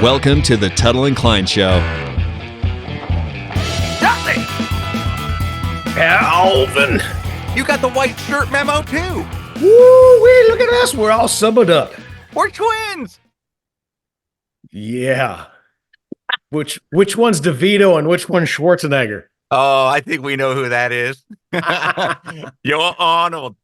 Welcome to the Tuttle and Klein Show. Dudley! Alvin! You got the white shirt memo too. Woo-wee, look at us. We're all subbed up. We're twins. Yeah. Which one's DeVito and which one's Schwarzenegger? Oh, I think we know who that is. You're Arnold.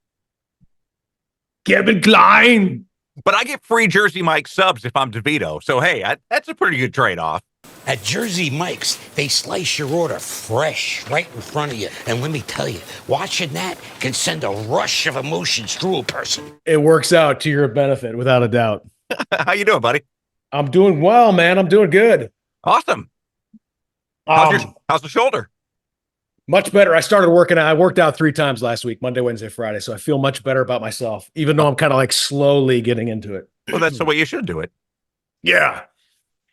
Kevin Klein. But I get free Jersey Mike subs if I'm DeVito. So, hey, that's a pretty good trade-off. At Jersey Mike's, they slice your order fresh right in front of you. And let me tell you, watching that can send a rush of emotions through a person. It works out to your benefit, without a doubt. How you doing, buddy? I'm doing well, man. I'm doing good. Awesome. How's the shoulder? Much better. I started working out. I worked out 3 times last week, Monday, Wednesday, Friday. So I feel much better about myself, even though I'm kind of like slowly getting into it. Well, that's the way you should do it. Yeah.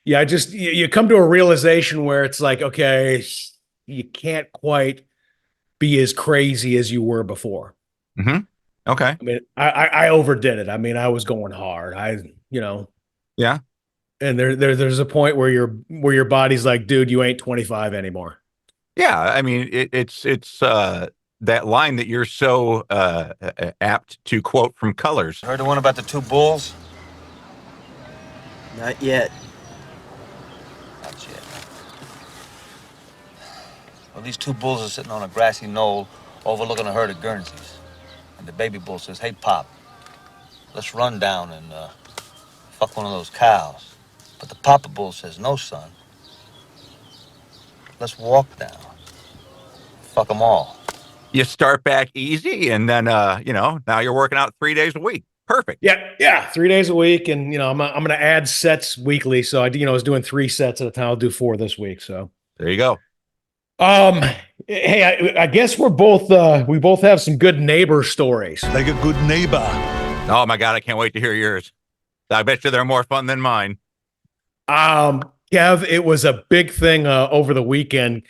Yeah. You come to a realization where it's like, okay, you can't quite be as crazy as you were before. Mm-hmm. Okay. I mean, I overdid it. I mean, I was going hard. Yeah. And there's a point where your body's like, dude, you ain't 25 anymore. Yeah, I mean, it's that line that you're so apt to quote from Colors. Heard the one about the 2 bulls? Not yet. Not yet. Well, these 2 bulls are sitting on a grassy knoll overlooking a herd of Guernseys. And the baby bull says, "Hey, Pop, let's run down and fuck one of those cows." But the papa bull says, "No, son. Let's walk down. Fuck them all." You start back easy, and then now you're working out 3 days a week. Perfect. Yeah, 3 days a week, and I'm going to add sets weekly. So I was doing 3 sets at a time. I'll do 4 this week. So there you go. Hey, I guess we both have some good neighbor stories. Like a good neighbor. Oh my God, I can't wait to hear yours. I bet you they're more fun than mine. Kev, it was a big thing over the weekend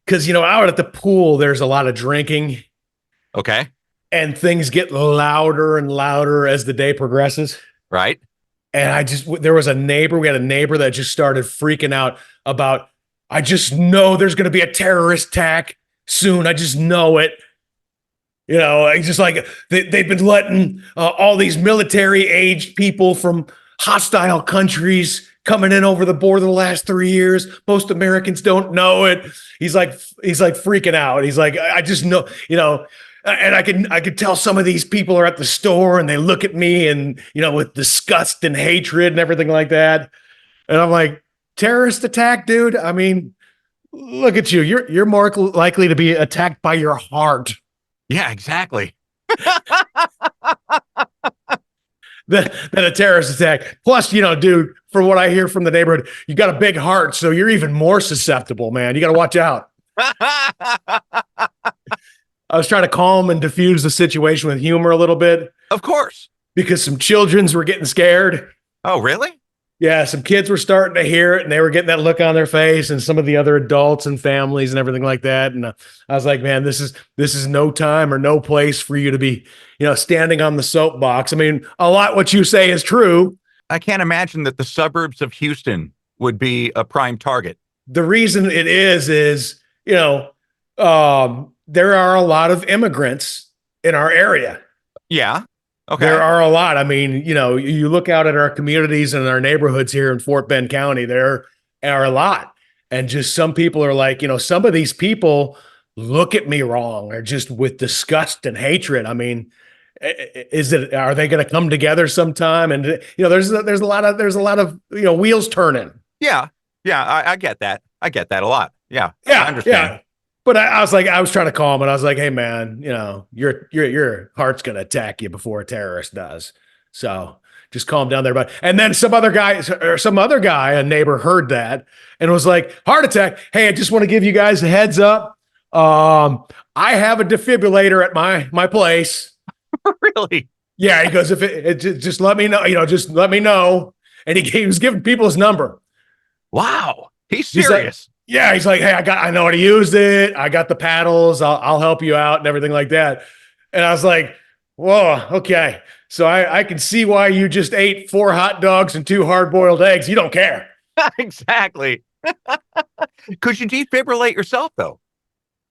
because, out at the pool, there's a lot of drinking. Okay. And things get louder and louder as the day progresses. Right. And we had a neighbor that just started freaking out about, I just know there's going to be a terrorist attack soon. I just know it. It's just like they've been letting all these military-aged people from hostile countries coming in over the border the last 3 years. Most Americans don't know it. He's like freaking out. He's like, I just know, and I could tell some of these people are at the store and they look at me and, with disgust and hatred and everything like that. And I'm like, terrorist attack, dude? I mean, look at you. You're more likely to be attacked by your heart. Yeah, exactly. than a terrorist attack. Plus, dude, from what I hear from the neighborhood, you got a big heart, so you're even more susceptible, man. You got to watch out. I was trying to calm and diffuse the situation with humor a little bit. Of course. Because some childrens were getting scared. Oh, really? Yeah, some kids were starting to hear it, and they were getting that look on their face, and some of the other adults and families and everything like that. And I was like, man, this is no time or no place for you to be, standing on the soapbox. I mean, a lot what you say is true. I can't imagine that the suburbs of Houston would be a prime target. The reason it is there are a lot of immigrants in our area. Yeah. Okay. There are a lot. I mean, you look out at our communities and our neighborhoods here in Fort Bend County, there are a lot. And just some people are like, some of these people look at me wrong or just with disgust and hatred. I mean, are they going to come together sometime? And, there's a lot of, wheels turning. Yeah. Yeah. I get that. I get that a lot. Yeah. Yeah. I understand. Yeah. But I was trying to calm it. I was like, hey man, your heart's going to attack you before a terrorist does. So just calm down there. But, and then some other guy, a neighbor heard that and was like, heart attack. Hey, I just want to give you guys a heads up. I have a defibrillator at my place. Really? Yeah. He goes, just let me know, just let me know. And he was giving people his number. Wow. He's serious. Yeah, he's like, hey, I know how to use it. I got the paddles. I'll help you out and everything like that. And I was like, whoa, okay. So I can see why you just ate 4 hot dogs and 2 hard-boiled eggs. You don't care. Exactly. Could you defibrillate yourself though?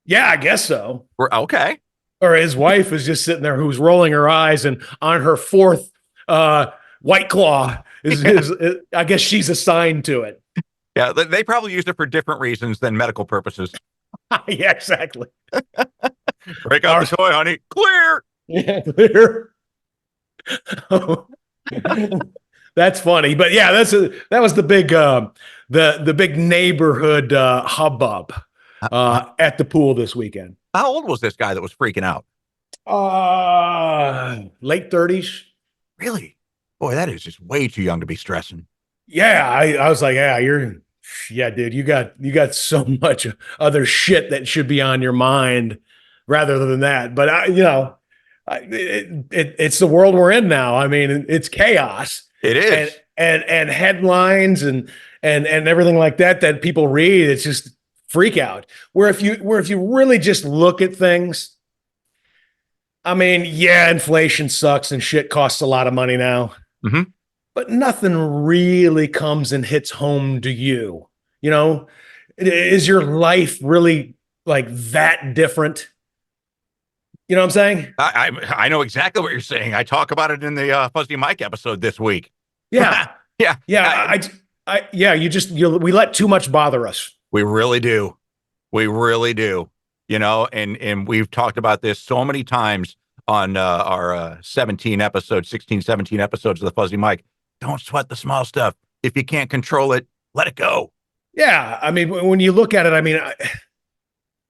Yeah, I guess so. Okay. Or his wife is just sitting there who's rolling her eyes, and on her fourth White Claw is I guess she's assigned to it. Yeah, they probably used it for different reasons than medical purposes. Yeah, exactly. Break out the toy, honey. Clear. Yeah, clear. That's funny, but yeah, that was the big the big neighborhood hubbub at the pool this weekend. How old was this guy that was freaking out? Late 30s. Really? Boy, that is just way too young to be stressing. Yeah, I was like, yeah, dude, you got so much other shit that should be on your mind rather than that. But it's the world we're in now. I mean, it's chaos. It is. And headlines and everything like that people read, it's just freak out. Where if you really just look at things, I mean, yeah, inflation sucks and shit costs a lot of money now. Mm-hmm. But nothing really comes and hits home to you. You know, is your life really like that different? You know what I'm saying? I know exactly what you're saying. I talk about it in the Fuzzy Mike episode this week. Yeah. Yeah. We let too much bother us. We really do. We really do. You know, and we've talked about this so many times on our 16, 17 episodes of the Fuzzy Mike. Don't sweat the small stuff. If you can't control it, let it go. Yeah. I mean, when you look at it, I mean,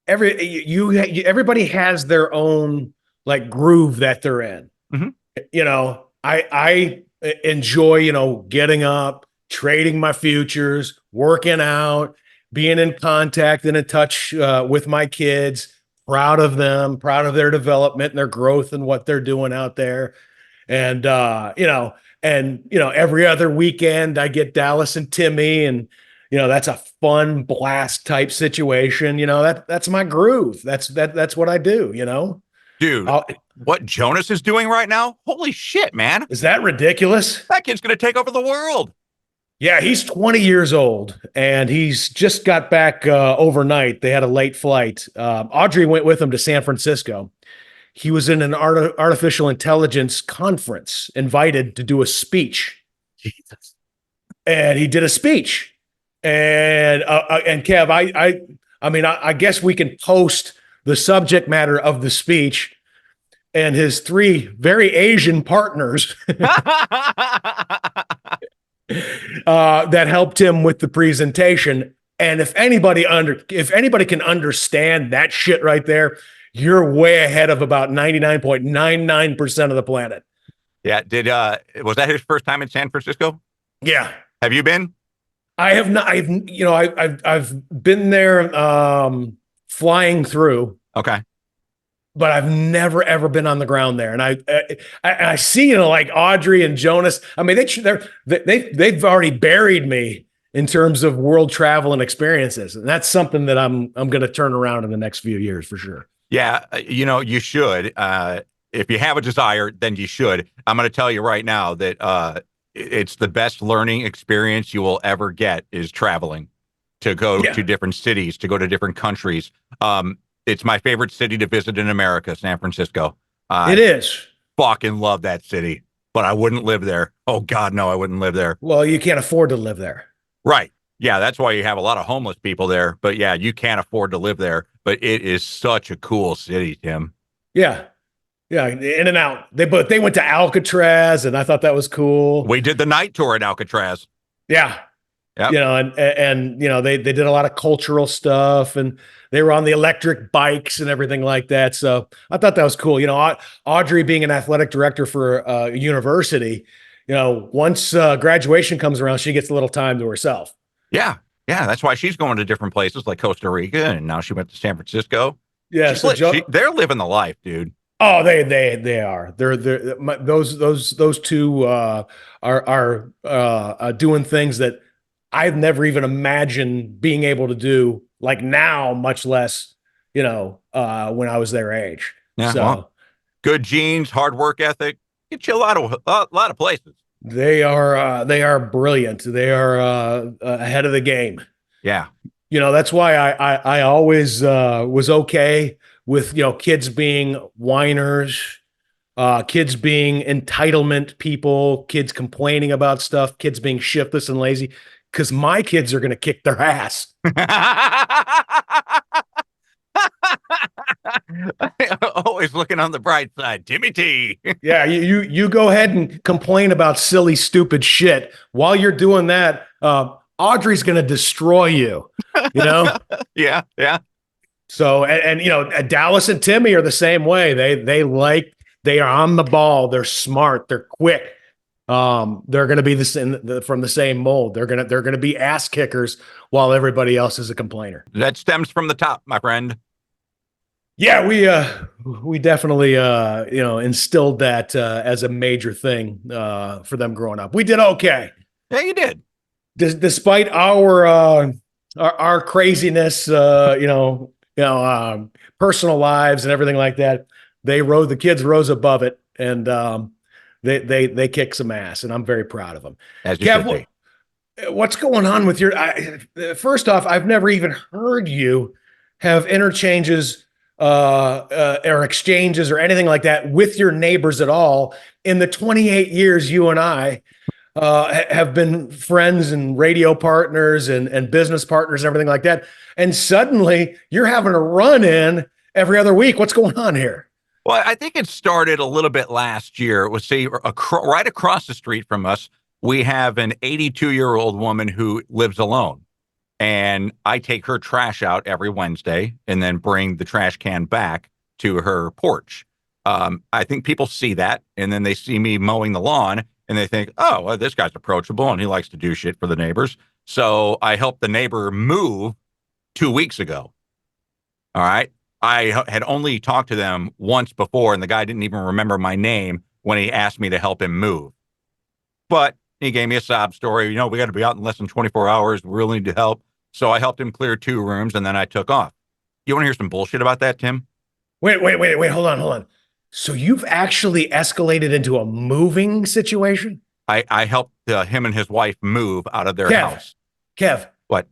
everybody has their own like groove that they're in. Mm-hmm. You know, I enjoy, getting up, trading my futures, working out, being in contact and in touch with my kids, proud of them, proud of their development and their growth and what they're doing out there. And, every other weekend I get Dallas and Timmy, and, that's a fun blast type situation. That's my groove. That's what I do, Dude, what Jonas is doing right now? Holy shit, man. Is that ridiculous? That kid's going to take over the world. Yeah, he's 20 years old, and he's just got back overnight. They had a late flight. Audrey went with him to San Francisco. He was in an artificial intelligence conference, invited to do a speech. Jesus. And he did a speech. And Kev, I guess we can post the subject matter of the speech and his three very Asian partners that helped him with the presentation. And if anybody can understand that shit right there, you're way ahead of about 99.99% of the planet. Yeah. Was that his first time in San Francisco? Yeah. Have you been? I have not. I've been there flying through. Okay. But I've never ever been on the ground there, and I see like Audrey and Jonas. I mean, they've already buried me in terms of world travel and experiences, and that's something that I'm going to turn around in the next few years for sure. Yeah, you should. If you have a desire, then you should. I'm going to tell you right now that it's the best learning experience you will ever get is traveling to go to different cities, to go to different countries. It's my favorite city to visit in America, San Francisco. It is. Fucking love that city, but I wouldn't live there. Oh God, no, I wouldn't live there. Well, you can't afford to live there. Right. Yeah, that's why you have a lot of homeless people there. But yeah, you can't afford to live there. But it is such a cool city, Tim. Yeah. Yeah, in and out. They went to Alcatraz, and I thought that was cool. We did the night tour at Alcatraz. Yeah. Yep. And they did a lot of cultural stuff, and they were on the electric bikes and everything like that. So I thought that was cool. Audrey being an athletic director for a university, once graduation comes around, she gets a little time to herself. Yeah. Yeah. That's why she's going to different places like Costa Rica, and now she went to San Francisco. Yeah. They're living the life, dude. Oh, they are. Those two are doing things that I've never even imagined being able to do, like now, much less, when I was their age. Yeah, so well, good genes, hard work ethic, get you a lot of places. They are brilliant. They are ahead of the game. Yeah. That's why I always was okay with kids being whiners, kids being entitlement people, kids complaining about stuff, kids being shiftless and lazy, because my kids are going to kick their ass. Always looking on the bright side. Timmy T. Yeah, you go ahead and complain about silly, stupid shit. While you're doing that, Audrey's going to destroy you. Yeah. Yeah. So and Dallas and Timmy are the same way. They are on the ball. They're smart. They're quick. They're going to be from the same mold. They're gonna be ass kickers while everybody else is a complainer. That stems from the top, my friend. Yeah, we definitely instilled that as a major thing for them growing up. We did okay. Yeah, you did. Despite our craziness, personal lives and everything like that. The kids rose above it, and they kick some ass, and I'm very proud of them. As you should be. What's going on with first off, I've never even heard you have interchanges or exchanges or anything like that with your neighbors at all in the 28 years you and I have been friends and radio partners and business partners and everything like that. And suddenly you're having a run in every other week. What's going on here? Well, I think it started a little bit last year. It was right across the street from us. We have an 82-year-old woman who lives alone, and I take her trash out every Wednesday and then bring the trash can back to her porch. I think people see that, and then they see me mowing the lawn, and they think, oh, well, this guy's approachable, and he likes to do shit for the neighbors. So I helped the neighbor move 2 weeks ago. All right. I had only talked to them once before, and the guy didn't even remember my name when he asked me to help him move. But he gave me a sob story. We got to be out in less than 24 hours. We really need to help. So I helped him clear 2 rooms, and then I took off. You want to hear some bullshit about that, Tim? Wait. Hold on. So you've actually escalated into a moving situation? I helped him and his wife move out of their house. Kev. What?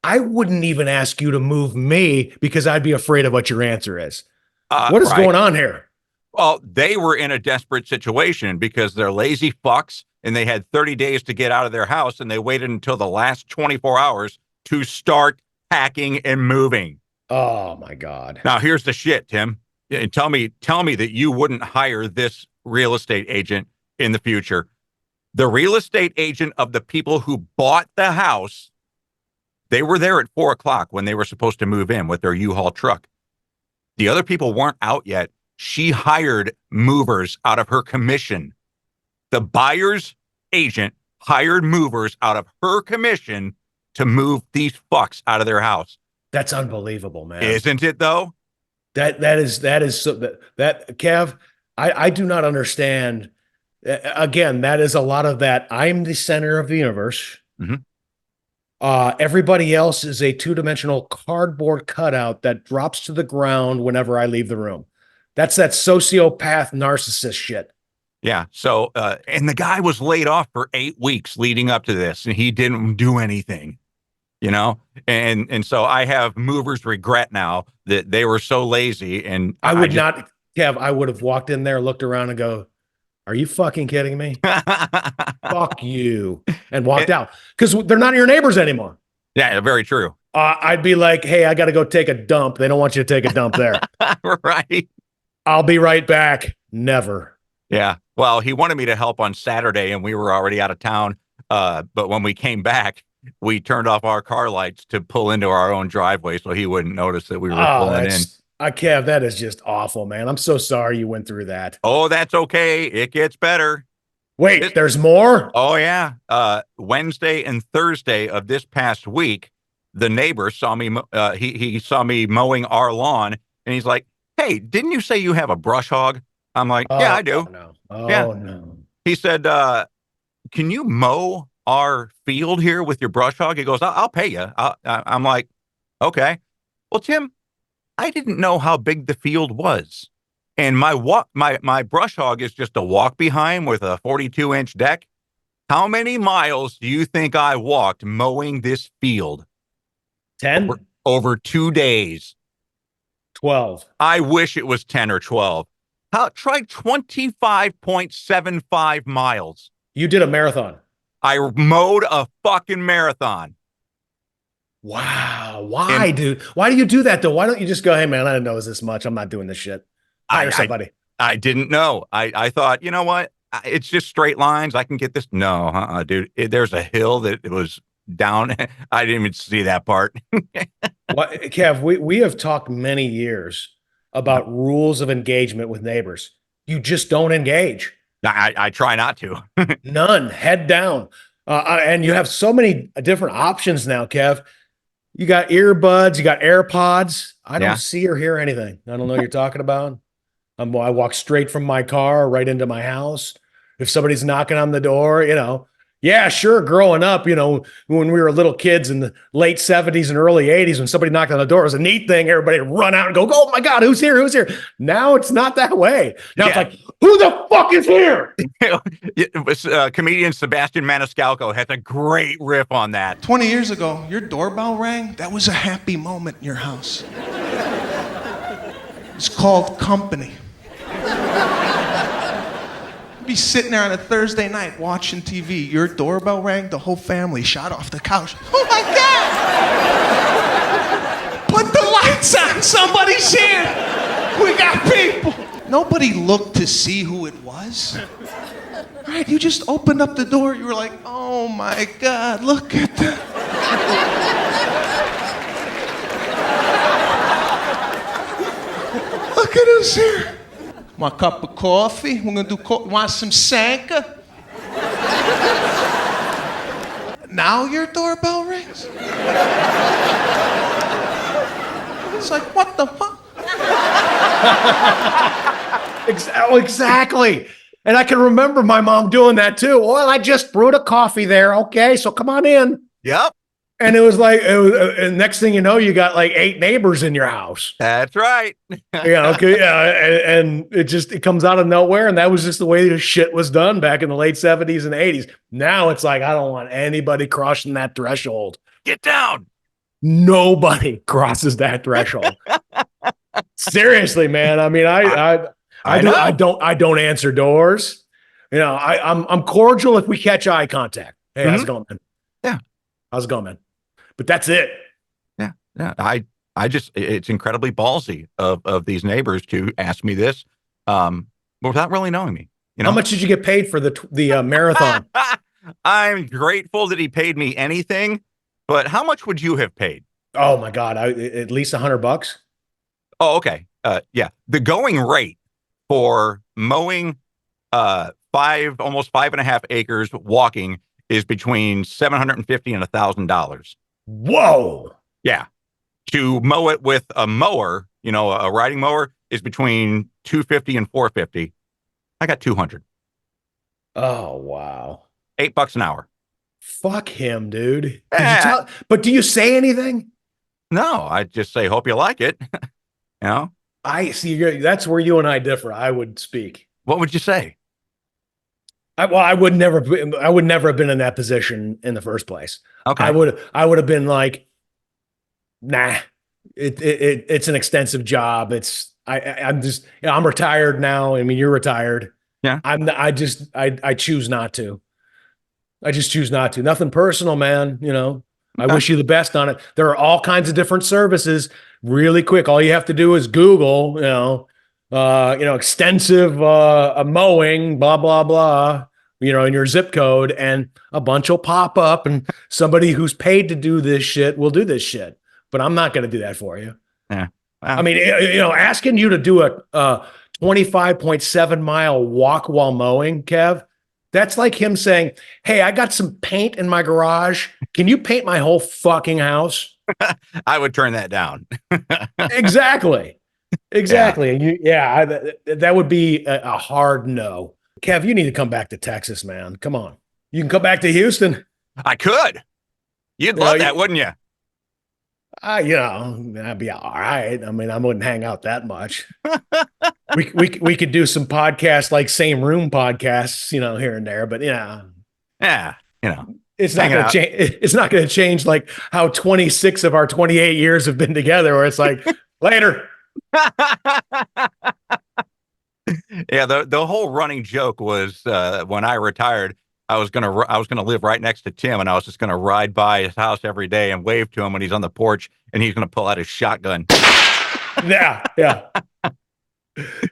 I wouldn't even ask you to move me because I'd be afraid of what your answer is. What is going on here? Well, they were in a desperate situation because they're lazy fucks and they had 30 days to get out of their house, and they waited until the last 24 hours to start packing and moving. Oh my God. Now here's the shit, Tim. And tell me that you wouldn't hire this real estate agent in the future. The real estate agent of the people who bought the house, they were there at 4:00 when they were supposed to move in with their U-Haul truck. The other people weren't out yet. She hired movers out of her commission. The buyer's agent hired movers out of her commission to move these fucks out of their house. That's unbelievable, man. Isn't it though? That is so that Kev, I do not understand. Again, that is a lot of that. I'm the center of the universe. Mm-hmm. Everybody else is a 2-dimensional cardboard cutout that drops to the ground whenever I leave the room. That's that sociopath narcissist shit. Yeah. So, and the guy was laid off for 8 weeks leading up to this, and he didn't do anything, and so I have movers regret now that they were so lazy. And I would not, Kev, I would have walked in there, looked around and go, are you fucking kidding me? Fuck you. And walked out because they're not your neighbors anymore. Yeah, very true. I'd be like, hey, I got to go take a dump. They don't want you to take a dump there. Right. I'll be right back. Never. Yeah. Well, he wanted me to help on Saturday and we were already out of town. But when we came back, we turned off our car lights to pull into our own driveway so he wouldn't notice that we were pulling in. Kev, that is just awful, man. I'm so sorry you went through that. Oh, that's okay. It gets better. Wait, there's more? Oh, yeah. Wednesday and Thursday of this past week, the neighbor saw me. He saw me mowing our lawn, and he's like, hey, didn't you say you have a brush hog? I'm like, yeah, I do. No. He said, can you mow our field here with your brush hog? He goes, I'll pay you. I'm like, okay. Well, Tim, I didn't know how big the field was. And my brush hog is just a walk behind with a 42-inch deck. How many miles do you think I walked mowing this field? 10? Over 2 days. 12. I wish it was 10 or 12. Try 25.75 miles. You did a marathon. I mowed a fucking marathon. Wow. Why, dude? Why do you do that, though? Why don't you just go, hey, man, I didn't know it was this much. I'm not doing this shit. Hire somebody. I didn't know. I thought, you know what? It's just straight lines. I can get this. No, dude. There's a hill that it was down. I didn't even see that part. Kev, we have talked many years about rules of engagement with neighbors. You just don't engage. I try not to. None. Head down. And you have so many different options now, Kev. You got earbuds, you got AirPods. I don't see or hear anything. I don't know what you're talking about. I walk straight from my car right into my house. If somebody's knocking on the door, yeah, sure. Growing up, when we were little kids in the late 70s and early 80s, when somebody knocked on the door, it was a neat thing. Everybody would run out and go, oh my God, who's here? Who's here? Now it's not that way. Now it's like, who the fuck is here? It was comedian Sebastian Maniscalco has a great riff on that. 20 years ago, your doorbell rang. That was a happy moment in your house. It's called company. Be sitting there on a Thursday night watching TV. Your doorbell rang, the whole family shot off the couch. Oh my God! Put the lights on, somebody's here! We got people! Nobody looked to see who it was. Right? You just opened up the door, you were like, oh my God, look at that. Look at us here. Want a cup of coffee? We're gonna do want some Sanka? Now your doorbell rings? It's like, what the fuck? Exactly. And I can remember my mom doing that too. Well, I just brewed a coffee there. Okay, so come on in. Yep. And it was like, and next thing you know, you got like 8 neighbors in your house. That's right. And it comes out of nowhere. And that was just the way the shit was done back in the late 70s and 80s. Now it's like, I don't want anybody crossing that threshold. Get down. Nobody crosses that threshold. Seriously, man. I mean, I don't answer doors. I'm cordial if we catch eye contact. Hey, how's it going, man? Yeah. How's it going, man? But that's it. Yeah. I just, it's incredibly ballsy of these neighbors to ask me this, without really knowing me. How much did you get paid for the marathon? I'm grateful that he paid me anything, but how much would you have paid? Oh my God. At least $100. Oh, okay. Yeah. The going rate for mowing, almost 5.5 acres walking is between $750 and $1,000. Whoa. Yeah. To mow it with a mower, a riding mower, is between $250 and $450. I got $200. Oh, wow. $8 an hour. Fuck him, dude. But do you say anything? No, I just say, hope you like it. I see. That's where you and I differ. I would speak. What would you say? I would never have been in that position in the first place. Okay. I would have been like, nah, it's an extensive job. I'm retired now. I mean, you're retired. Yeah. I choose not to. I just choose not to. Nothing personal, man. I wish you the best on it. There are all kinds of different services. Really quick, all you have to do is Google, extensive mowing, blah blah blah. In your zip code, and a bunch will pop up, and somebody who's paid to do this shit will do this shit. But I'm not going to do that for you. Yeah. Wow. I mean, asking you to do a 25.7 mile walk while mowing, Kev. That's like him saying, hey, I got some paint in my garage. Can you paint my whole fucking house? I would turn that down. Exactly. Yeah. That would be a hard no. Kev, you need to come back to Texas, man. Come on. You can come back to Houston. I could. You'd love that, wouldn't you? That'd be all right. I mean, I wouldn't hang out that much. we could do some podcasts like same room podcasts, here and there, but yeah, Yeah, it's not hanging going to out. change. It's not going to change like how 26 of our 28 years have been together, where it's like later. Yeah, the whole running joke was when I retired, I was gonna live right next to Tim, and I was just gonna ride by his house every day and wave to him when he's on the porch, and he's gonna pull out his shotgun. Yeah, yeah.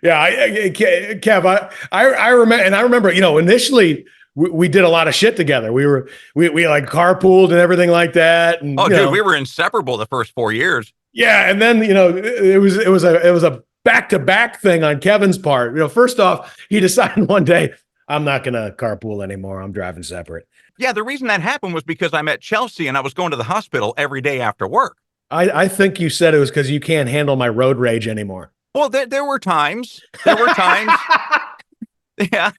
Yeah, Kev, I remember, and I remember, initially we did a lot of shit together. We like carpooled and everything like that. And Oh, dude, we were inseparable the first 4 years. yeah, and then it was a back-to-back thing on Kevin's part. First off, he decided one day, I'm not gonna carpool anymore. I'm driving separate. Yeah, the reason that happened was because I met Chelsea and I was going to the hospital every day after work. I think you said it was because you can't handle my road rage anymore. Well, there were times. There were times. Yeah.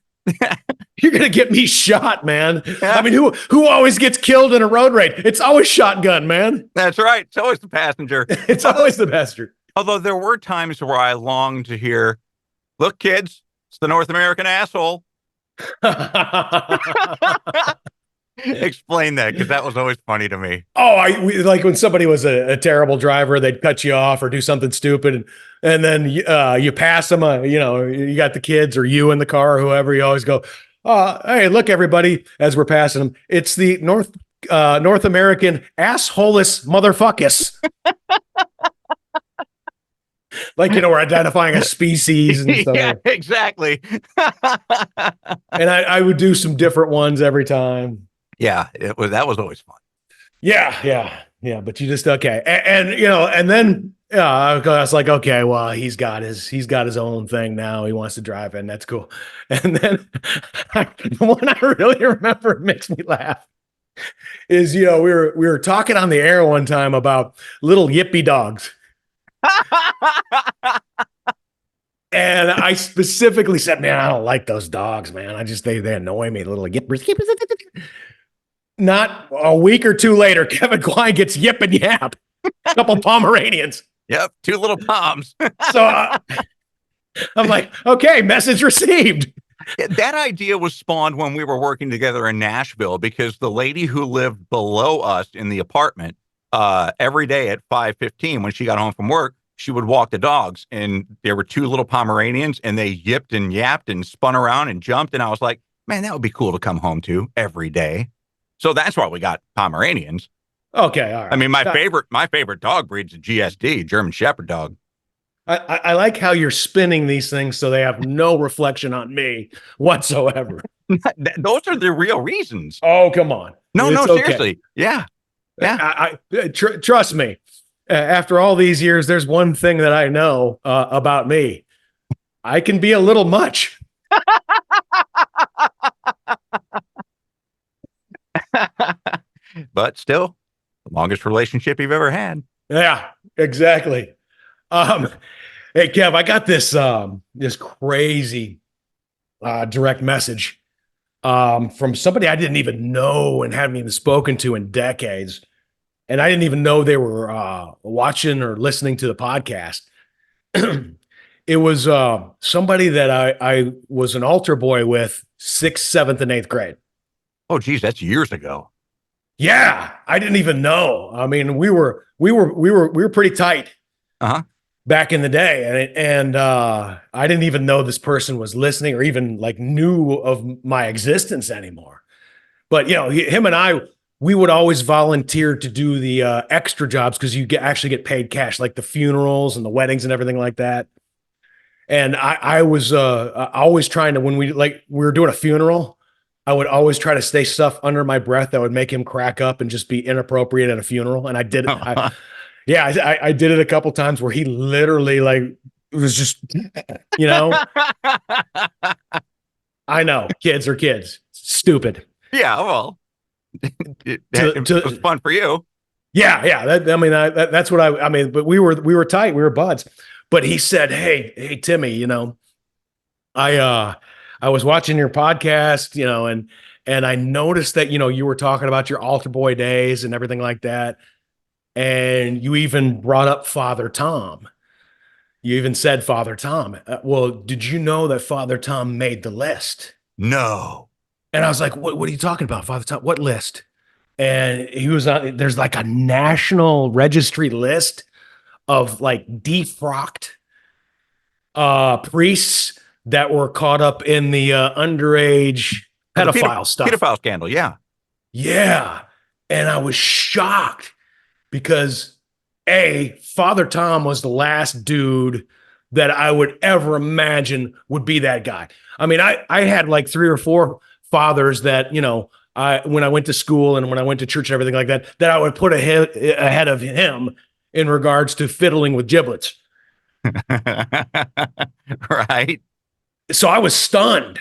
You're gonna get me shot, man. I mean, who always gets killed in a road rage? It's always shotgun, man. That's right. It's always the passenger. It's always the bastard. Although there were times where I longed to hear, "Look, kids, it's the North American asshole." Explain that, because that was always funny to me. Oh, like when somebody was a terrible driver, they'd cut you off or do something stupid, and then you pass them. You got the kids or you in the car or whoever. You always go, "Hey, look, everybody!" As we're passing them, it's the North American assholeless motherfuckers. Like, we're identifying a species and stuff. Yeah, exactly. And I would do some different ones every time. Yeah, that was always fun. Yeah. But you just okay, and then I was like, okay, well, he's got his own thing now. He wants to drive, and that's cool. And then the one I really remember makes me laugh is we were talking on the air one time about little yippy dogs. And I specifically said, man, I don't like those dogs, man. They annoy me, little yippers. Not a week or two later, Kevin Klein gets yip and yap. A couple Pomeranians. Yep, 2 little Poms. So I'm like, okay, message received. That idea was spawned when we were working together in Nashville, because the lady who lived below us in the apartment, every day at 5:15 when she got home from work, she would walk the dogs, and there were 2 little Pomeranians, and they yipped and yapped and spun around and jumped. And I was like, man, that would be cool to come home to every day. So that's why we got Pomeranians. Okay, all right. I mean, my favorite dog breed's a GSD, German Shepherd dog. I like how you're spinning these things so they have no reflection on me whatsoever. Those are the real reasons. Oh, come on. No, It's okay. seriously. Yeah. Trust me. After all these years, there's one thing that I know about me. I can be a little much. But still, the longest relationship you've ever had. Yeah, exactly. Hey, Kev, I got this crazy direct message from somebody I didn't even know and hadn't even spoken to in decades. And I didn't even know they were watching or listening to the podcast. It was somebody that I was an altar boy with 6th, 7th, and 8th grade. Oh, geez, that's years ago. Yeah, I didn't even know. I mean, we were pretty tight back in the day, and I didn't even know this person was listening or even like knew of my existence anymore. But him and I, we would always volunteer to do the extra jobs because you actually get paid cash, like the funerals and the weddings and everything like that. And I was always trying to, when we were doing a funeral, I would always try to say stuff under my breath that would make him crack up and just be inappropriate at a funeral. And I did it. I did it a couple times where he literally it was just, I know kids are kids. Stupid. Yeah, well, it was fun for you. Yeah. That's what I mean, but we were tight. We were buds. But he said, Hey, Timmy, I was watching your podcast, and I noticed that, you were talking about your altar boy days and everything like that. And you even brought up Father Tom, You even said Father Tom. Well, did you know that Father Tom made the list? No. And I was like, what are you talking about, Father Tom? What list? And he was on, there's like a national registry list of like defrocked priests that were caught up in the underage pedophile stuff. Pedophile scandal, yeah. Yeah. And I was shocked because Father Tom was the last dude that I would ever imagine would be that guy. I mean, I had like 3 or 4 fathers that, you know, when I went to school and when I went to church and everything like that, that I would put ahead of him in regards to fiddling with giblets. Right. So I was stunned.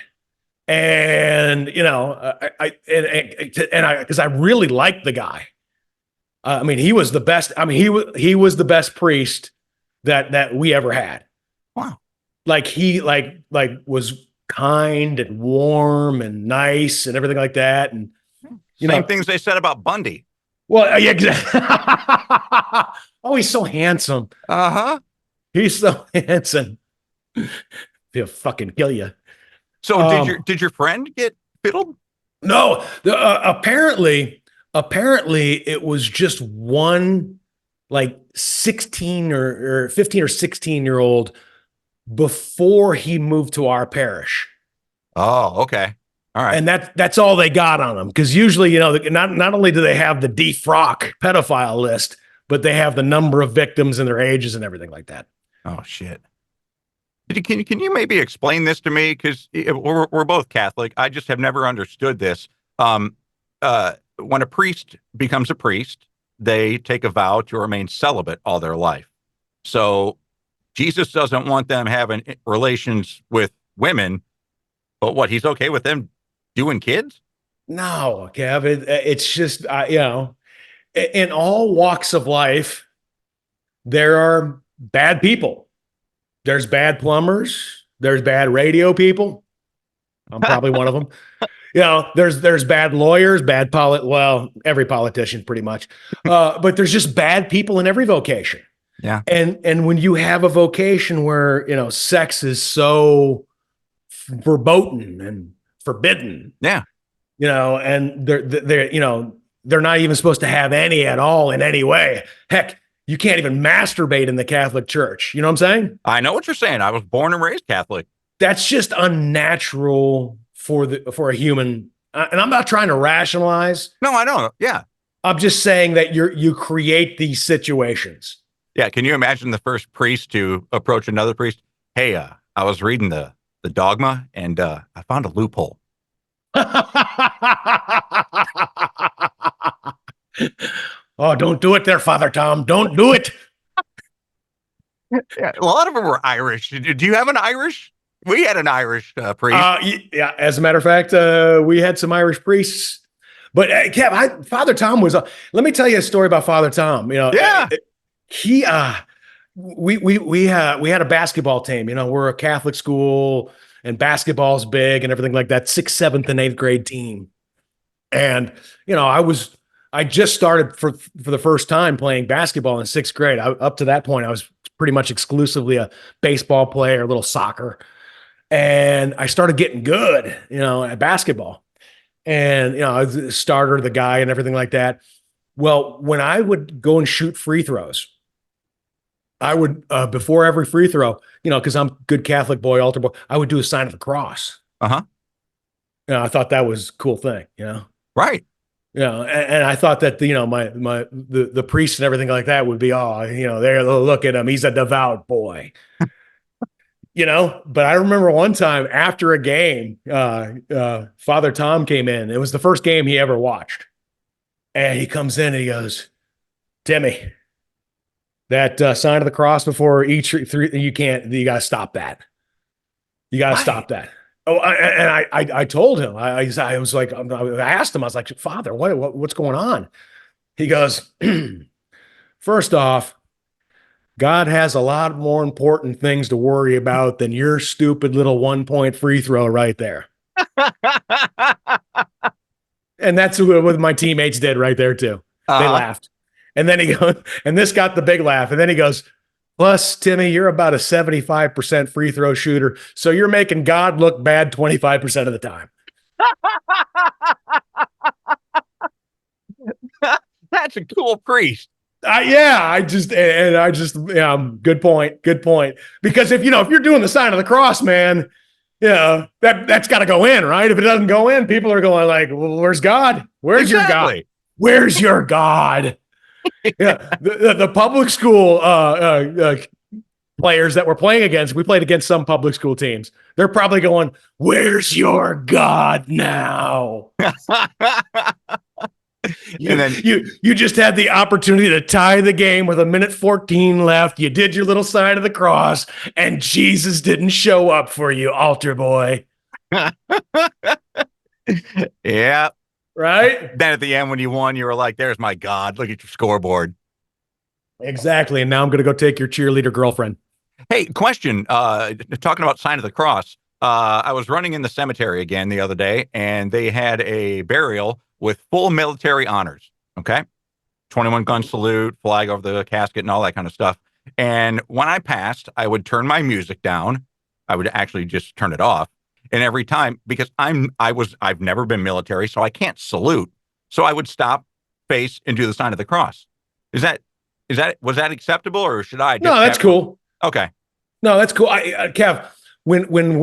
And, you know, because I really liked the guy. I mean, he was the best. I mean, he was the best priest that we ever had. Wow. Like he was kind and warm and nice and everything like that. And Same things they said about Bundy. Well, yeah, exactly. Oh, he's so handsome. Uh-huh. He's so handsome. He'll fucking kill you. So did your friend get fiddled? No, apparently it was just one like 16 or 15 or 16-year-old before he moved to our parish. Oh, okay. All right. And that's all they got on him. Because usually, you know, not only do they have the defrock pedophile list, but they have the number of victims and their ages and everything like that. Oh, shit. Can you maybe explain this to me? Because we're both Catholic. I just have never understood this. When a priest becomes a priest, they take a vow to remain celibate all their life. So Jesus doesn't want them having relations with women, but what, he's okay with them doing kids? No, Kev, it's just, you know, in all walks of life, there are bad people. There's bad plumbers. There's bad radio people. I'm probably one of them. You know, there's bad lawyers, well, every politician pretty much. But there's just bad people in every vocation. Yeah. And when you have a vocation where, you know, sex is so verboten and forbidden. Yeah. You know, and they're you know, they're not even supposed to have any at all in any way. Heck, you can't even masturbate in the Catholic Church. You know what I'm saying? I know what you're saying. I was born and raised Catholic. That's just unnatural for a human. And I'm not trying to rationalize. No, I know. Yeah. I'm just saying that you create these situations. Yeah. Can you imagine the first priest to approach another priest? Hey, I was reading the dogma and I found a loophole. Oh, don't do it there, Father Tom. Don't do it. Yeah, a lot of them were Irish. Do you have an Irish? We had an Irish priest. Yeah, as a matter of fact, we had some Irish priests. But Kev, Father Tom was. Let me tell you a story about Father Tom. You know, Yeah. We had a basketball team. You know, we're a Catholic school, and basketball's big and everything like that. 6th, 7th, and 8th grade team. And you know, I just started for the first time playing basketball in 6th grade. Up to that point, I was pretty much exclusively a baseball player, a little soccer. And I started getting good, you know, at basketball. And, you know, I was the starter, the guy and everything like that. Well, when I would go and shoot free throws, I would, before every free throw, you know, because I'm a good Catholic boy, altar boy, I would do a sign of the cross. Uh-huh. You know, I thought that was a cool thing, you know? Right. You know, and I thought that, you know, the priests and everything like that would be, oh, you know, there, look at him. He's a devout boy, you know. But I remember one time after a game, Father Tom came in. It was the first game he ever watched. And he comes in and he goes, Timmy, that sign of the cross before each three, you got to stop that. You got to stop that. Oh, I told him, I was like, I asked him, I was like, Father, what's going on? He goes, first off, God has a lot more important things to worry about than your stupid little 1-point free throw right there. And that's what my teammates did right there too. They laughed. And then he goes, and this got the big laugh. And then he goes, Plus, Timmy, you're about a 75% free throw shooter. So you're making God look bad 25% of the time. That's a cool priest. Good point. Good point. Because if you're doing the sign of the cross, man, that's got to go in, right? If it doesn't go in, people are going like, well, where's God? Where's your God? Where's your God? Yeah. The public school players that we're playing against, we played against some public school teams. They're probably going, where's your God now? You just had the opportunity to tie the game with 1:14 left. You did your little sign of the cross, and Jesus didn't show up for you, altar boy. Yeah. Right? Then at the end, when you won, you were like, there's my God. Look at your scoreboard. Exactly. And now I'm going to go take your cheerleader girlfriend. Hey, question. Talking about sign of the cross. I was running in the cemetery again the other day, and they had a burial with full military honors. Okay. 21 gun salute, flag over the casket, and all that kind of stuff. And when I passed, I would turn my music down. I would actually just turn it off. And every time, because I've never been military, so I can't salute. So I would stop, face, and do the sign of the cross. Was that acceptable, or should I? No, that's cool. Okay. No, that's cool. Kev, when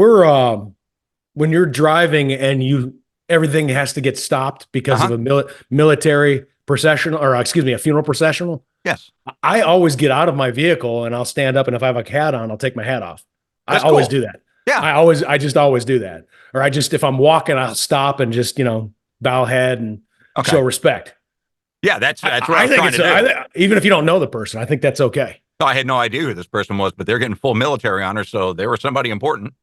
you're driving and everything has to get stopped because of a military processional, or excuse me, a funeral processional. Yes. I always get out of my vehicle and I'll stand up, and if I have a hat on, I'll take my hat off. That's I always cool. do that. Yeah. I just always do that. Or if I'm walking, I'll stop and just, bow head and show respect. Yeah, that's what I was trying to do. Even if you don't know the person, I think that's okay. So I had no idea who this person was, but they're getting full military honors, so they were somebody important.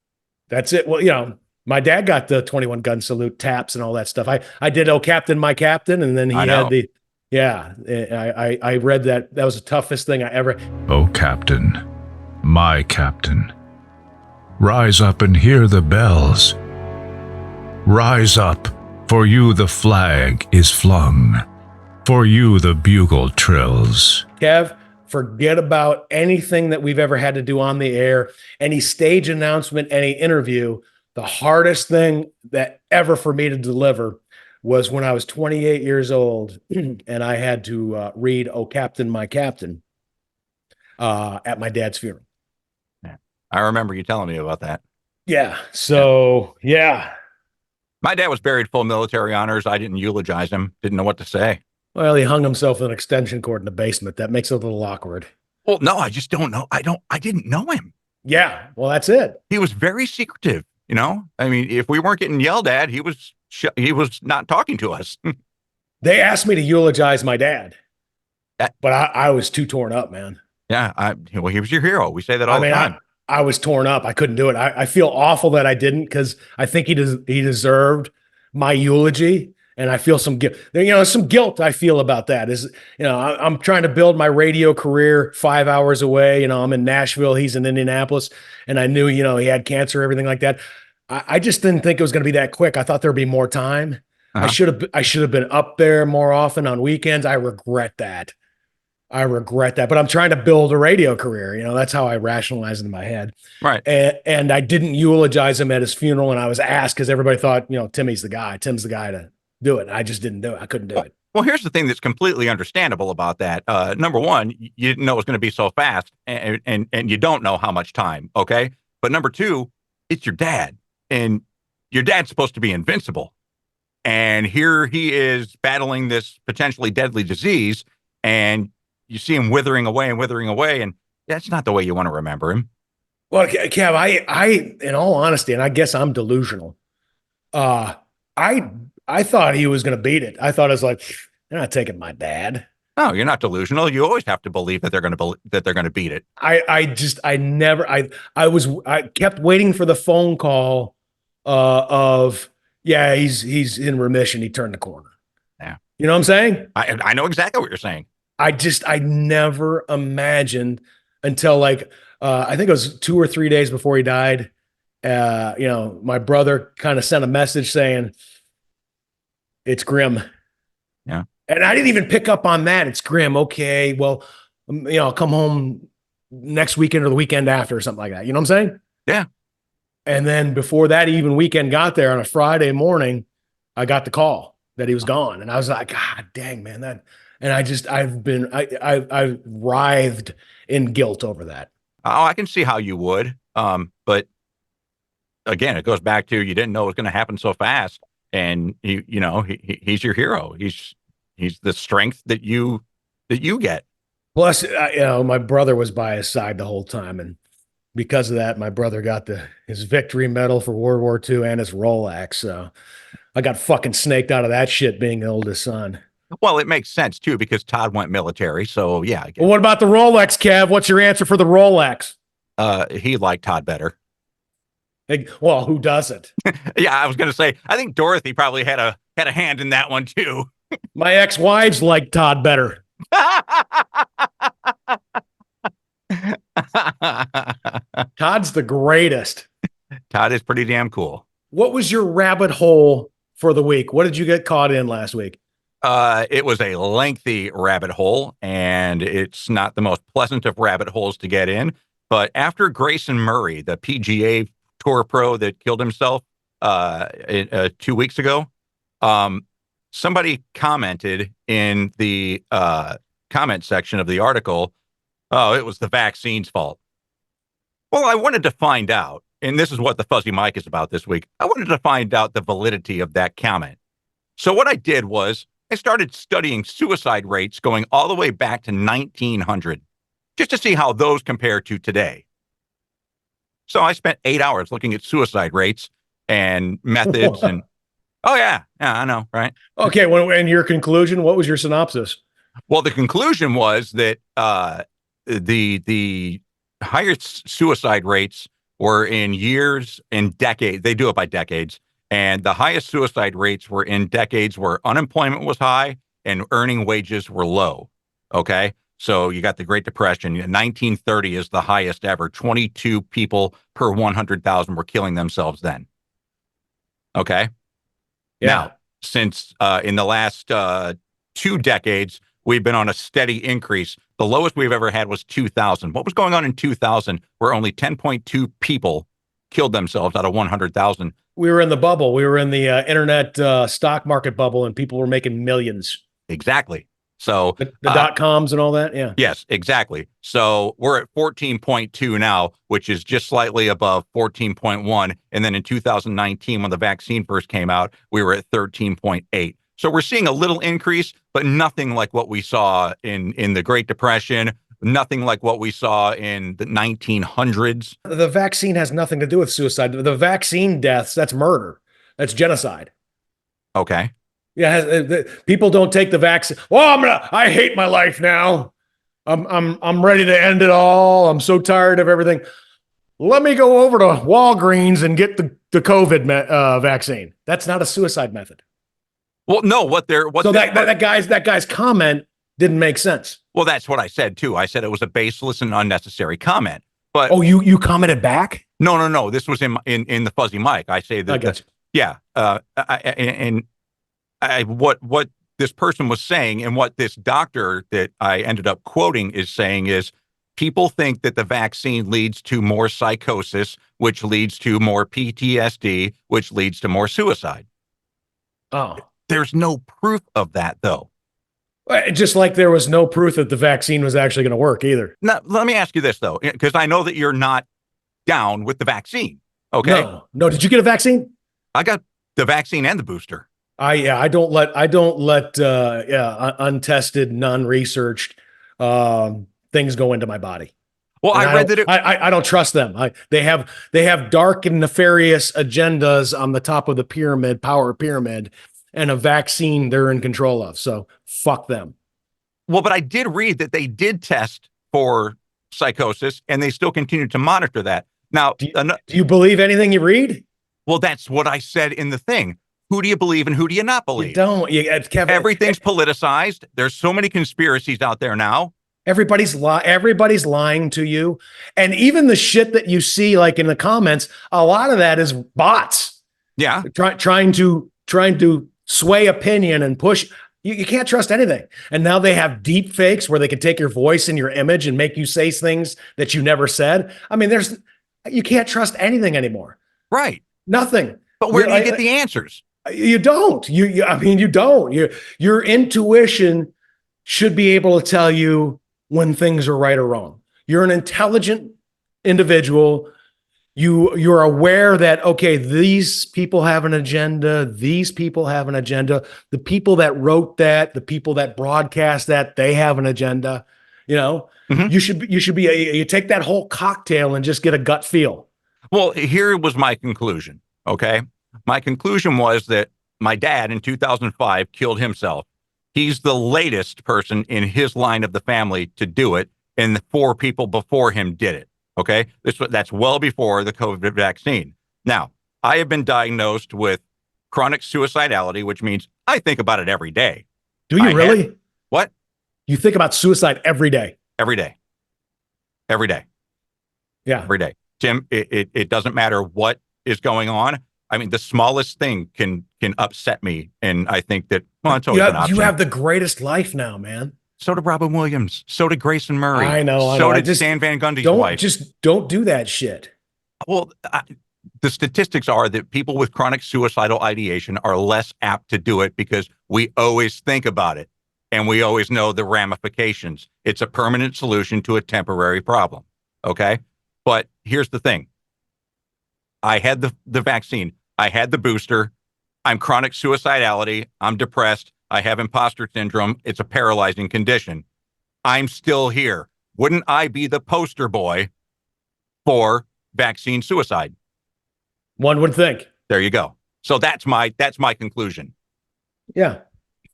That's it. Well, my dad got the 21 gun salute, taps, and all that stuff. I did "Oh Captain, My Captain," and then he had the. Yeah, I read that. That was the toughest thing I ever. Oh Captain, my Captain, rise up and hear the bells. Rise up, for you the flag is flung. For you the bugle trills. Kev, forget about anything that we've ever had to do on the air, any stage announcement, any interview. The hardest thing that ever for me to deliver was when I was 28 years old and I had to read "Oh Captain, My Captain" at my dad's funeral. Yeah. I remember you telling me about that. Yeah. So, yeah. My dad was buried full military honors. I didn't eulogize him. Didn't know what to say. Well, he hung himself with an extension cord in the basement. That makes it a little awkward. Well, no, I just don't know. I didn't know him. Yeah. Well, that's it. He was very secretive. I mean, if we weren't getting yelled at, he was not talking to us. They asked me to eulogize my dad, but I was too torn up, man. Yeah. He was your hero. We say that all the time. I was torn up. I couldn't do it. I feel awful that I didn't, because I think he deserved my eulogy. And I feel some guilt. Some guilt I feel about that. I'm trying to build my radio career 5 hours away. I'm in Nashville. He's in Indianapolis. And I knew, he had cancer, everything like that. I just didn't think it was going to be that quick. I thought there'd be more time. I should have been up there more often on weekends. I regret that. But I'm trying to build a radio career. That's how I rationalize it in my head. Right. And I didn't eulogize him at his funeral. And I was asked, because everybody thought, Timmy's the guy. Tim's the guy to do it. I just didn't do it. I couldn't do it. Well, here's the thing that's completely understandable about that. Number one, you didn't know it was going to be so fast, and you don't know how much time. Okay. But number two, it's your dad, and your dad's supposed to be invincible. And here he is battling this potentially deadly disease, and you see him withering away, and that's not the way you want to remember him. Well, Kev, I in all honesty, and I guess I'm delusional. I thought he was going to beat it. I thought it was like, they're not taking my dad. No, you're not delusional. You always have to believe that they're going to beat it. I kept waiting for the phone call of, yeah, he's in remission. He turned the corner. Yeah. You know what I'm saying? I know exactly what you're saying. I never imagined until I think it was 2 or 3 days before he died. My brother kind of sent a message saying, it's grim. Yeah. And I didn't even pick up on that. It's grim. Okay. Well, I'll come home next weekend or the weekend after or something like that. You know what I'm saying? Yeah. And then before that even weekend got there on a Friday morning, I got the call that he was gone. And I was like, God dang, man, I've writhed in guilt over that. Oh, I can see how you would. But again, it goes back to you didn't know it was going to happen so fast, and he's your hero. He's the strength that you get. Plus, my brother was by his side the whole time, and because of that, my brother got his victory medal for World War II and his Rolex. So I got fucking snaked out of that shit being the oldest son. Well, it makes sense too because Todd went military. So yeah. Well, what about the Rolex, Kev? What's your answer for the Rolex? He liked Todd better. Well, who doesn't? Yeah, I was going to say, I think Dorothy probably had a hand in that one too. My ex-wives like Todd better. Todd's the greatest. Todd is pretty damn cool. What was your rabbit hole for the week? What did you get caught in last week? It was a lengthy rabbit hole, and it's not the most pleasant of rabbit holes to get in. But after Grayson Murray, the PGA Tour pro that killed himself 2 weeks ago, somebody commented in the comment section of the article, oh, it was the vaccine's fault. Well, I wanted to find out, and this is what the Fuzzy Mike is about this week. I wanted to find out the validity of that comment. So what I did was I started studying suicide rates going all the way back to 1900, just to see how those compare to today. So I spent 8 hours looking at suicide rates and methods and, oh yeah, I know, right? Okay, well, and your conclusion, what was your synopsis? Well, the conclusion was that the highest suicide rates were in years and decades. They do it by decades. And the highest suicide rates were in decades where unemployment was high and earning wages were low. Okay. So you got the Great Depression. 1930 is the highest ever. 22 people per 100,000 were killing themselves then. Okay. Yeah. Now, since in the last 2 decades, we've been on a steady increase. The lowest we've ever had was 2000. What was going on in 2000 where only 10.2 people killed themselves out of 100,000? We were in the bubble. We were in the internet stock market bubble, and people were making millions. Exactly. So the dot-coms and all that. Yeah. Yes, exactly. So we're at 14.2 now, which is just slightly above 14.1. And then in 2019, when the vaccine first came out, we were at 13.8. So we're seeing a little increase, but nothing like what we saw in the Great Depression, nothing like what we saw in the 1900s. The vaccine has nothing to do with suicide. The vaccine deaths, that's murder. That's genocide. Okay. Yeah, people don't take the vaccine. Well, I hate my life now. I'm ready to end it all. I'm so tired of everything. Let me go over to Walgreens and get the COVID vaccine. That's not a suicide method. Well, no, that guy's comment didn't make sense. Well, that's what I said too. I said it was a baseless and unnecessary comment. But you commented back? No. This was in the Fuzzy Mike. I say that. I got you. Yeah. What this person was saying and what this doctor that I ended up quoting is saying is people think that the vaccine leads to more psychosis, which leads to more PTSD, which leads to more suicide. Oh. There's no proof of that, though. Just like there was no proof that the vaccine was actually going to work either. Now, let me ask you this, though, because I know that you're not down with the vaccine. Okay. No. Did you get a vaccine? I got the vaccine and the booster. I don't let untested, non-researched things go into my body. Well, and I read that I don't trust them. They have dark and nefarious agendas on the top of the pyramid, power pyramid, and a vaccine they're in control of. So fuck them. Well, but I did read that they did test for psychosis and they still continue to monitor that. Now, do you believe anything you read? Well, that's what I said in the thing. Who do you believe and who do you not believe? You don't. Kevin, everything's politicized. There's so many conspiracies out there now. Everybody's lying to you. And even the shit that you see like in the comments, a lot of that is bots. Yeah. Trying to sway opinion and push. You can't trust anything. And now they have deep fakes where they can take your voice and your image and make you say things that you never said. I mean, you can't trust anything anymore. Right. Nothing. But where do you get the answers? You don't. I mean, you don't. Your intuition should be able to tell you when things are right or wrong. You're an intelligent individual. You're aware that, okay, these people have an agenda. These people have an agenda. The people that wrote that, the people that broadcast that, they have an agenda. You know, you should be you take that whole cocktail and just get a gut feel. Well, here was my conclusion. Okay. My conclusion was that my dad in 2005 killed himself. He's the latest person in his line of the family to do it, and the 4 people before him did it. Okay. That's well before the COVID vaccine. Now, I have been diagnosed with chronic suicidality, which means I think about it every day. Do you really? What? You think about suicide every day? Every day. Every day. Yeah. Every day. Tim, it doesn't matter what is going on. I mean, the smallest thing can upset me. And I think that, well, it's always an option. You have the greatest life now, man. So did Robin Williams. So did Grayson Murray. I know. So did Stan Van Gundy's wife. Just don't do that shit. Well, the statistics are that people with chronic suicidal ideation are less apt to do it because we always think about it and we always know the ramifications. It's a permanent solution to a temporary problem. Okay. But here's the thing. I had the vaccine. I had the booster. I'm chronic suicidality. I'm depressed. I have imposter syndrome. It's a paralyzing condition. I'm still here. Wouldn't I be the poster boy for vaccine suicide? One would think. There you go. So that's my conclusion. Yeah.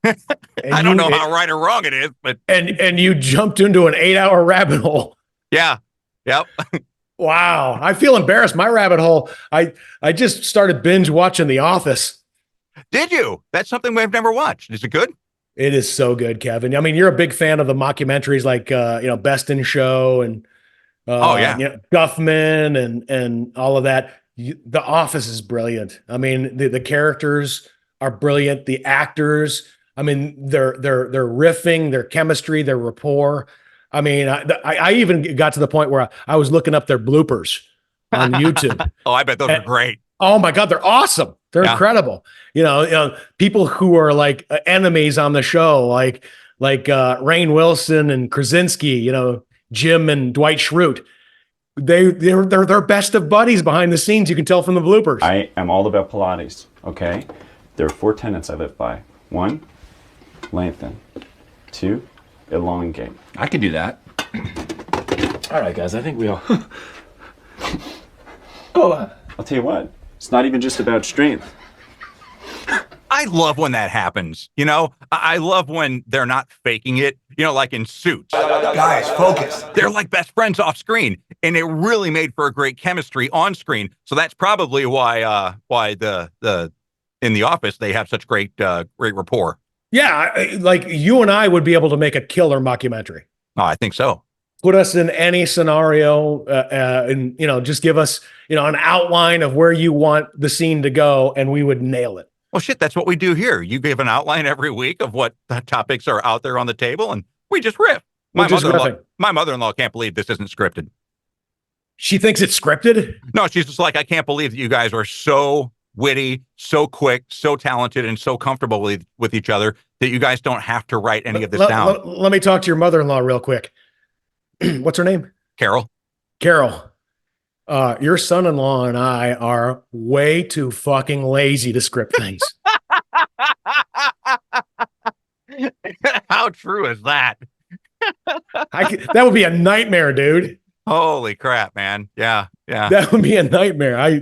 I don't know how right or wrong it is, but and you jumped into an 8-hour rabbit hole. Yeah. Yep. Wow. I feel embarrassed. My rabbit hole. I just started binge watching The Office. Did you? That's something we've never watched. Is it good? It is so good, Kevin. I mean, you're a big fan of the mockumentaries like Best in Show and Guffman and all of that. The Office is brilliant. I mean, the characters are brilliant. The actors, I mean, their riffing, their chemistry, their rapport. I mean, I even got to the point where I was looking up their bloopers on YouTube. Oh, I bet those are great. Oh my God, they're awesome. They're incredible. You know, people who are like enemies on the show, like Rainn Wilson and Krasinski, Jim and Dwight Schrute. They're best of buddies behind the scenes. You can tell from the bloopers. I am all about Pilates. Okay, there are 4 tenets I live by. 1, lengthen. 2, elongate. I can do that. All right, guys, I think we all. I'll tell you what. It's not even just about strength. I love when that happens. I love when they're not faking it, like in Suits. Guys, focus. They're like best friends off screen, and it really made for a great chemistry on screen. So that's probably why the in The Office they have such great rapport. Yeah, like you and I would be able to make a killer mockumentary. Oh, I think so. Put us in any scenario, and just give us an outline of where you want the scene to go, and we would nail it. Well, shit, that's what we do here. You give an outline every week of what the topics are out there on the table, and we just riff. My mother-in-law can't believe this isn't scripted. She thinks it's scripted? No, she's just like, I can't believe that you guys are so witty, so quick, so talented, and so comfortable with each other that you guys don't have to write any of this down. Let me talk to your mother-in-law real quick. What's her name? Carol. Your son-in-law and I are way too fucking lazy to script things. How true is that? That would be a nightmare, dude. Holy crap, man. Yeah. That would be a nightmare.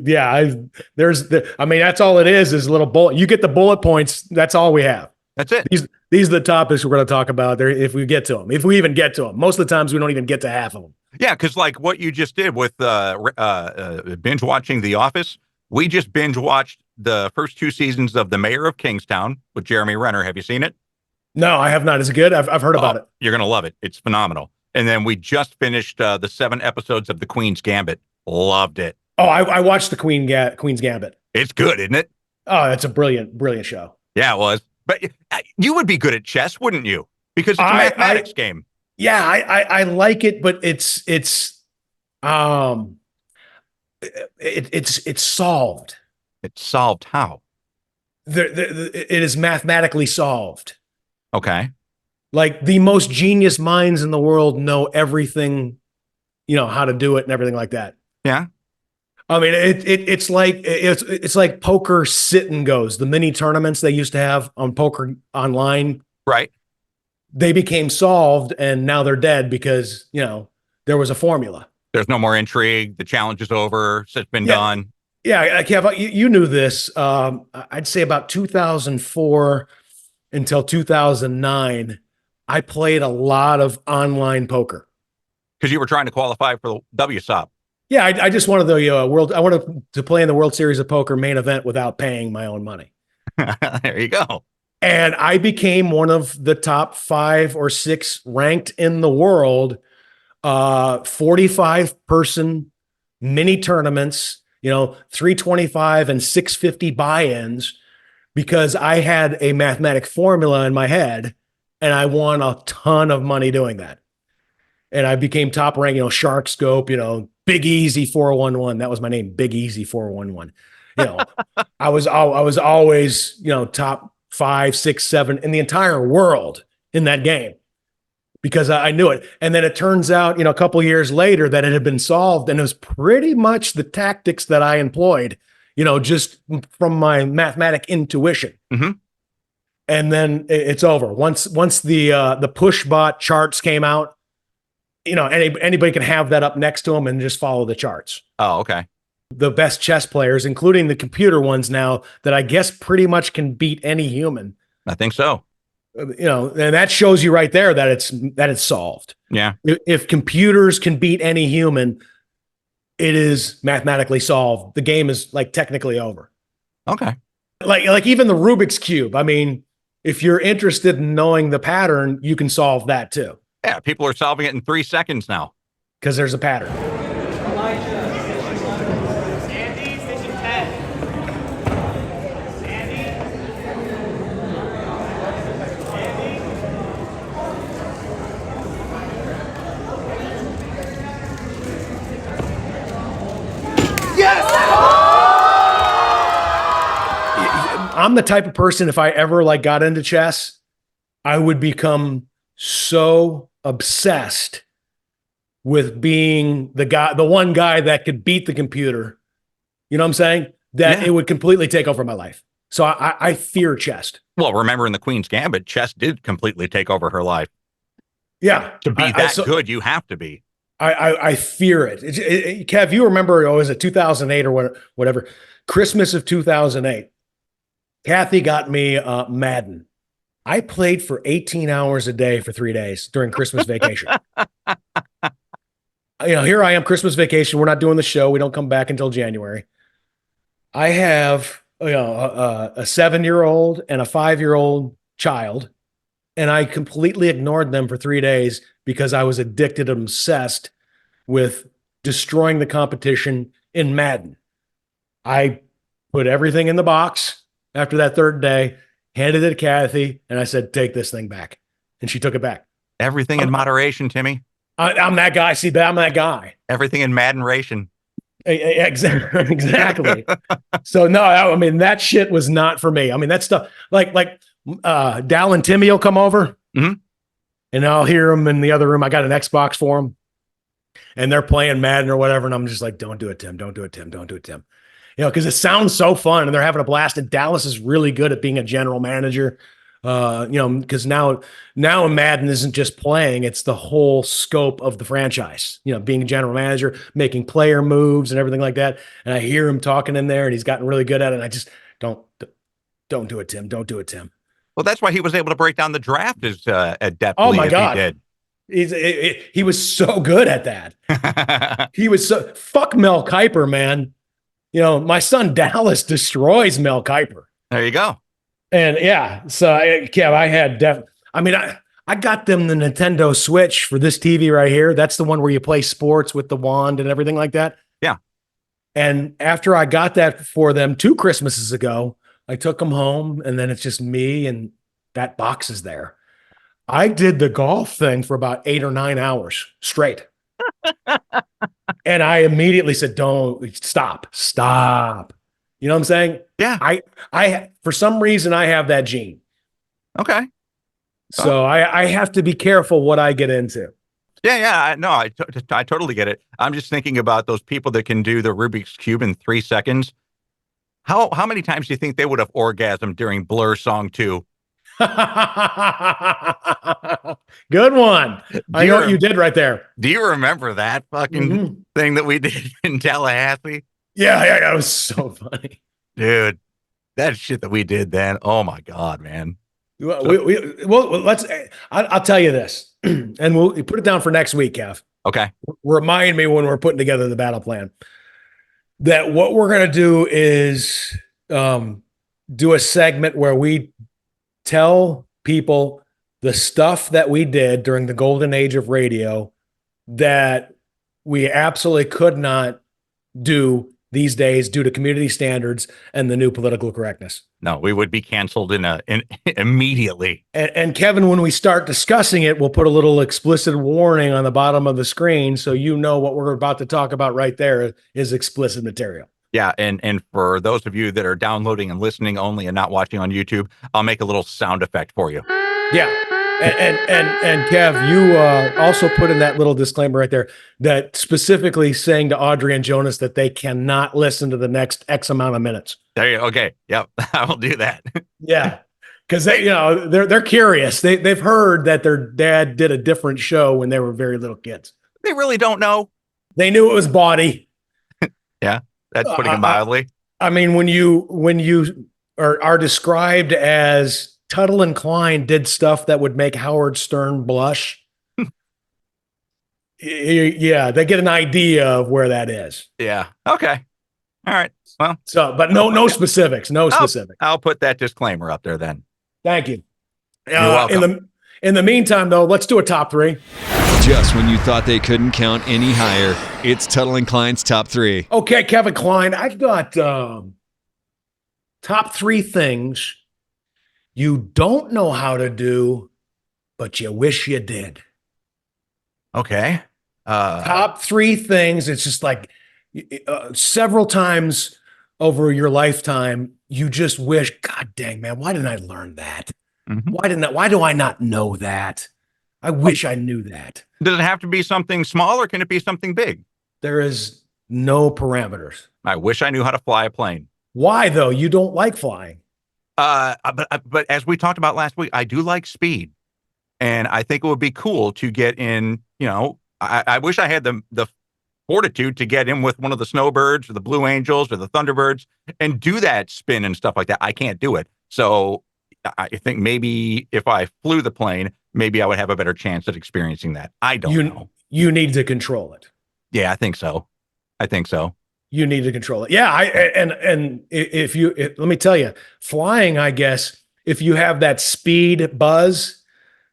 That's all it is a little bullet. You get the bullet points. That's all we have. That's it. These are the topics we're going to talk about there if we get to them. If we even get to them. Most of the times we don't even get to half of them. Yeah, because like what you just did with binge watching The Office, we just binge watched the first 2 seasons of The Mayor of Kingstown with Jeremy Renner. Have you seen it? No, I have not. Is it good? I've heard about it. You're going to love it. It's phenomenal. And then we just finished the 7 episodes of The Queen's Gambit. Loved it. Oh, I watched the Queen's Gambit. It's good, isn't it? Oh, it's a brilliant show. Yeah, it was. But you would be good at chess, wouldn't you? Because it's a mathematics game. Yeah, I like it, but it's solved. It's solved how? It is mathematically solved. Okay. Like the most genius minds in the world know everything, how to do it and everything like that. Yeah. I mean, it's like poker sit and goes. The mini tournaments they used to have on poker online. Right. They became solved and now they're dead because, there was a formula. There's no more intrigue. The challenge is over. It's been done. Yeah, Kev, you knew this. I'd say about 2004 until 2009, I played a lot of online poker. Because you were trying to qualify for the WSOP. Yeah, I just wanted the world. I wanted to play in the World Series of Poker main event without paying my own money. There you go. And I became one of the top 5 or 6 ranked in the world, 45-person mini tournaments, 325 and 650 buy-ins, because I had a mathematic formula in my head and I won a ton of money doing that. And I became top ranked, Shark Scope, Big Easy 411. That was my name, Big Easy 411. I was always, top 5, 6, 7 in the entire world in that game because I knew it. And then it turns out, a couple of years later that it had been solved, and it was pretty much the tactics that I employed, just from my mathematic intuition. Mm-hmm. And then it's over. Once the push bot charts came out, anybody can have that up next to them and just follow the charts. Oh, okay. The best chess players, including the computer ones now, that I guess pretty much can beat any human. I think so. And that shows you right there that it's solved. Yeah. If computers can beat any human, it is mathematically solved. The game is technically over. Okay. Like even the Rubik's Cube. I mean, if you're interested in knowing the pattern, you can solve that too. Yeah, people are solving it in 3 seconds now. Because there's a pattern. Sandy, station 10. Sandy. I'm the type of person, if I ever got into chess, I would become so obsessed with being the one guy that could beat the computer. You know what I'm saying? That it would completely take over my life. So I fear chess. Well, remember in the Queen's Gambit, chess did completely take over her life. Yeah. To be good, you have to be. I fear it. Kev, you remember, was it 2008 or whatever? Christmas of 2008. Kathy got me Madden. I played for 18 hours a day for 3 days during Christmas vacation. Here I am, Christmas vacation. We're not doing the show. We don't come back until January. I have a 7-year-old and a 5-year-old child, and I completely ignored them for 3 days because I was addicted and obsessed with destroying the competition in Madden. I put everything in the box after that 3rd day, handed it to Kathy, and I said, take this thing back. And she took it back. Everything in moderation, Timmy. I'm that guy. See, I'm that guy. Everything in Madden-ration. Exactly. So, no, I mean, that shit was not for me. I mean, that stuff, like Dal and Timmy will come over, mm-hmm. and I'll hear them in the other room. I got an Xbox for them, and they're playing Madden or whatever, and I'm just like, don't do it, Tim. Don't do it, Tim. Don't do it, Tim. Because it sounds so fun, and they're having a blast. And Dallas is really good at being a general manager. Because now Madden isn't just playing; it's the whole scope of the franchise. Being a general manager, making player moves and everything like that. And I hear him talking in there, and he's gotten really good at it. And I just don't do it, Tim. Don't do it, Tim. Well, that's why he was able to break down the draft as adeptly Oh my as God. he did. He was so good at that. He was so fuck Mel Kiper, man. My son Dallas destroys Mel Kiper. There you go. And yeah, so Kev, I had I got them the Nintendo Switch for this TV right here. That's the one where you play sports with the wand and everything like that. Yeah. And after I got that for them 2 Christmases ago, I took them home, and then it's just me and that box is there. I did the golf thing for about 8 or 9 hours straight. And I immediately said, don't stop. You know what I'm saying? Yeah. I for some reason I have that gene. Okay. So I have to be careful what I get into. Yeah. I totally get it. I'm just thinking about those people that can do the Rubik's Cube in 3 seconds. How many times do you think they would have orgasmed during Blur Song 2? Good one. I know what you did right there. Do you remember that fucking thing that we did in Tallahassee? Yeah, it was so funny. Dude, that shit that we did then. Oh my God, man. Well, let's, I'll tell you this, and we'll put it down for next week, Kev. Okay. Remind me when we're putting together the battle plan that what we're going to do is do a segment where we tell people the stuff that we did during the golden age of radio that we absolutely could not do these days due to community standards and the new political correctness. No, we would be canceled immediately. And Kevin, when we start discussing it, we'll put a little explicit warning on the bottom of the screen so you know what we're about to talk about right there is explicit material. Yeah, and for those of you that are downloading and listening only and not watching on YouTube, I'll make a little sound effect for you. Yeah. And Kev, you also put in that little disclaimer right there that specifically saying to Audrey and Jonas that they cannot listen to the next X amount of minutes. There you go. Okay. Yep. I will do that. Yeah. Because they're curious. They've heard that their dad did a different show when they were very little kids. They really don't know. They knew it was bawdy. Yeah. That's putting it mildly. I mean, when you are described as Tuttle and Klein did stuff that would make Howard Stern blush. Yeah, they get an idea of where that is. Yeah. Okay. All right. Well, but no specifics. No specifics. I'll put that disclaimer up there then. Thank you. You're welcome. In the meantime, though, let's do a top 3. Just when you thought they couldn't count any higher, it's Tuttle and Klein's top 3. Okay, Kevin Klein, I've got top 3 things you don't know how to do, but you wish you did. Okay. Top 3 things. It's just like several times over your lifetime, you just wish, God dang, man, why didn't I learn that? Mm-hmm. Why do I not know that? I wish I knew that. Does it have to be something small or can it be something big? There is no parameters. I wish I knew how to fly a plane. Why though? You don't like flying. But as we talked about last week, I do like speed, and I think it would be cool to get in. I wish I had the fortitude to get in with one of the Snowbirds or the Blue Angels or the Thunderbirds and do that spin and stuff like that. I can't do it, so I think maybe if I flew the plane, maybe I would have a better chance at experiencing that. I don't know. You need to control it. Yeah, I think so. You need to control it. Yeah, let me tell you, flying, I guess, if you have that speed buzz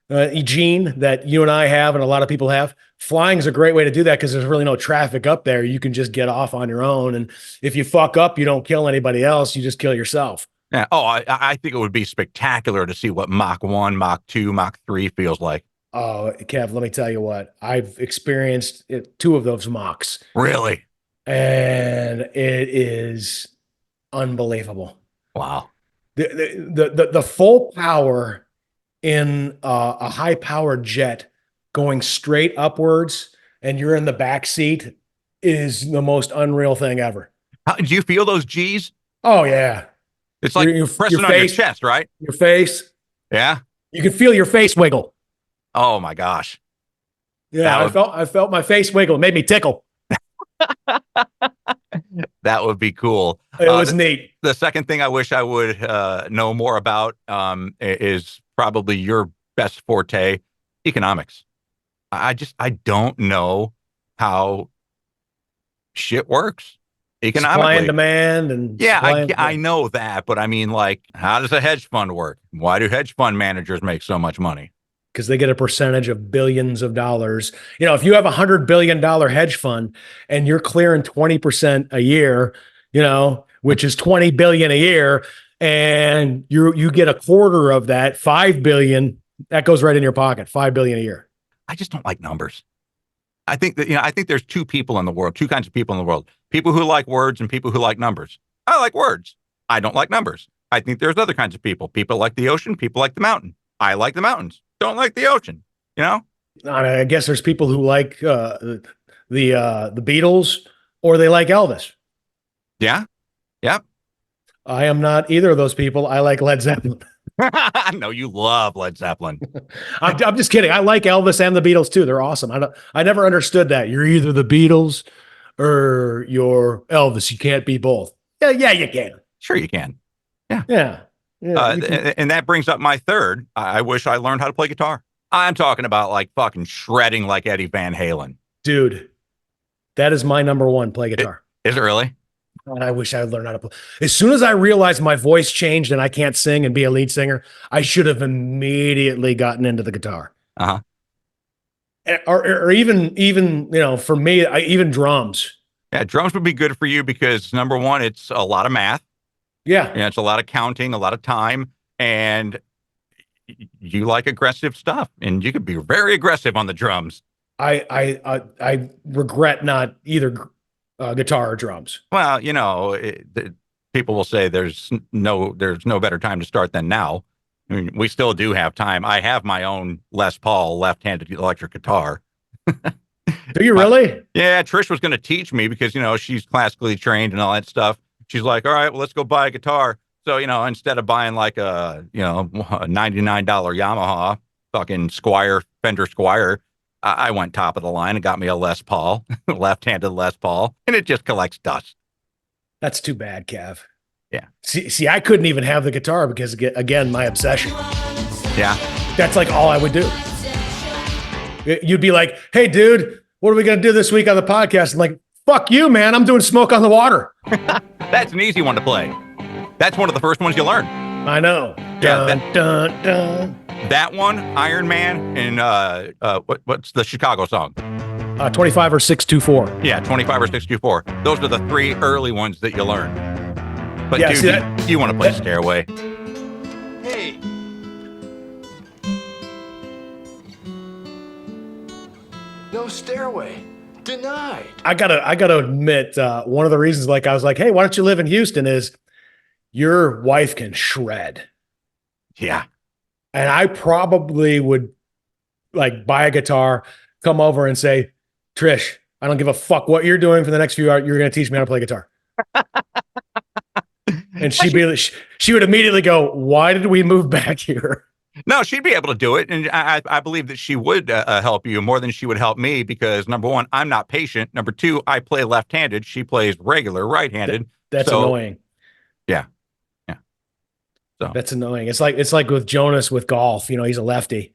gene that you and I have and a lot of people have, flying is a great way to do that because there's really no traffic up there. You can just get off on your own. And if you fuck up, you don't kill anybody else. You just kill yourself. Yeah. Oh, I think it would be spectacular to see what Mach 1, Mach 2, Mach 3 feels like. Oh, Kev, let me tell you what. I've experienced 2 of those Machs. Really? And it is unbelievable. Wow. The full power in a high powered jet going straight upwards and you're in the back seat is the most unreal thing ever. Do you feel those G's? Oh yeah. It's like you're pressing on your chest, right? Your face. Yeah. You can feel your face wiggle. Oh my gosh. Yeah, I felt my face wiggle. It made me tickle. That would be cool. It was neat. The second thing I wish I would know more about is probably your best forte, economics. I don't know how shit works economically. Supply and demand and I know that, but I mean, like, how does a hedge fund work? Why do hedge fund managers make so much money? Because they get a percentage of billions of dollars. If you have $100 billion hedge fund and you're clearing 20% a year, which is 20 billion a year, and you get a quarter of that, 5 billion, that goes right in your pocket, 5 billion a year. I just don't like numbers. I think that, I think there's two people in the world, two kinds of people in the world, people who like words and people who like numbers. I like words. I don't like numbers. I think there's other kinds of people like the ocean, people like the mountain. I like the mountains, don't like the ocean, I guess there's people who like the Beatles, or they like Elvis. Yeah. Yep. I am not either of those people. I like Led Zeppelin. No, you love Led Zeppelin. I'm just kidding. I like Elvis and the Beatles too. They're awesome. I never understood that. You're either the Beatles or you're Elvis. You can't be both. Yeah, you can. Sure you can. Yeah. And that brings up my third. I wish I learned how to play guitar. I'm talking about like fucking shredding like Eddie Van Halen. Dude, that is my number one, play guitar. Is it really? And I wish I would learn how to play. As soon as I realized my voice changed and I can't sing and be a lead singer, I should have immediately gotten into the guitar. Uh-huh. Or even for me, even drums. Yeah, drums would be good for you because number one, it's a lot of math. Yeah. It's a lot of counting, a lot of time, and you like aggressive stuff, and you could be very aggressive on the drums. I regret not either guitar or drums. Well, people will say there's no better time to start than now. I mean, we still do have time. I have my own Les Paul left-handed electric guitar. Do you really? Yeah, Trish was going to teach me because, she's classically trained and all that stuff. She's like, all right, well, let's go buy a guitar. So, instead of buying like a $99 Yamaha fucking Fender Squire, I went top of the line and got me a Les Paul, left-handed Les Paul, and it just collects dust. That's too bad, Kev. Yeah. See, I couldn't even have the guitar because, again, my obsession. Yeah. That's like all I would do. You'd be like, hey, dude, what are we going to do this week on the podcast? I'm like, fuck you, man. I'm doing Smoke on the Water. That's an easy one to play. That's one of the first ones you learn. I know. Yeah, Dun, dun. That one, Iron Man, and what's the Chicago song? 25 or 624. Yeah, 25 or 624. Those are the three early ones that you learn. But Yeah, dude, you want to play Stairway. Hey. No stairway. Denied. I gotta admit, one of the reasons, I was like, hey, why don't you live in Houston, is your wife can shred. Yeah. And I probably would buy a guitar, come over and say, Trish, I don't give a fuck what you're doing for the next few hours. You're going to teach me how to play guitar. And she would immediately go, why did we move back here? No, she'd be able to do it. And I believe that she would help you more than she would help me because, number one, I'm not patient. Number two, I play left-handed. She plays regular right-handed. That's annoying. Yeah. Yeah. So that's annoying. It's like with Jonas with golf. He's a lefty.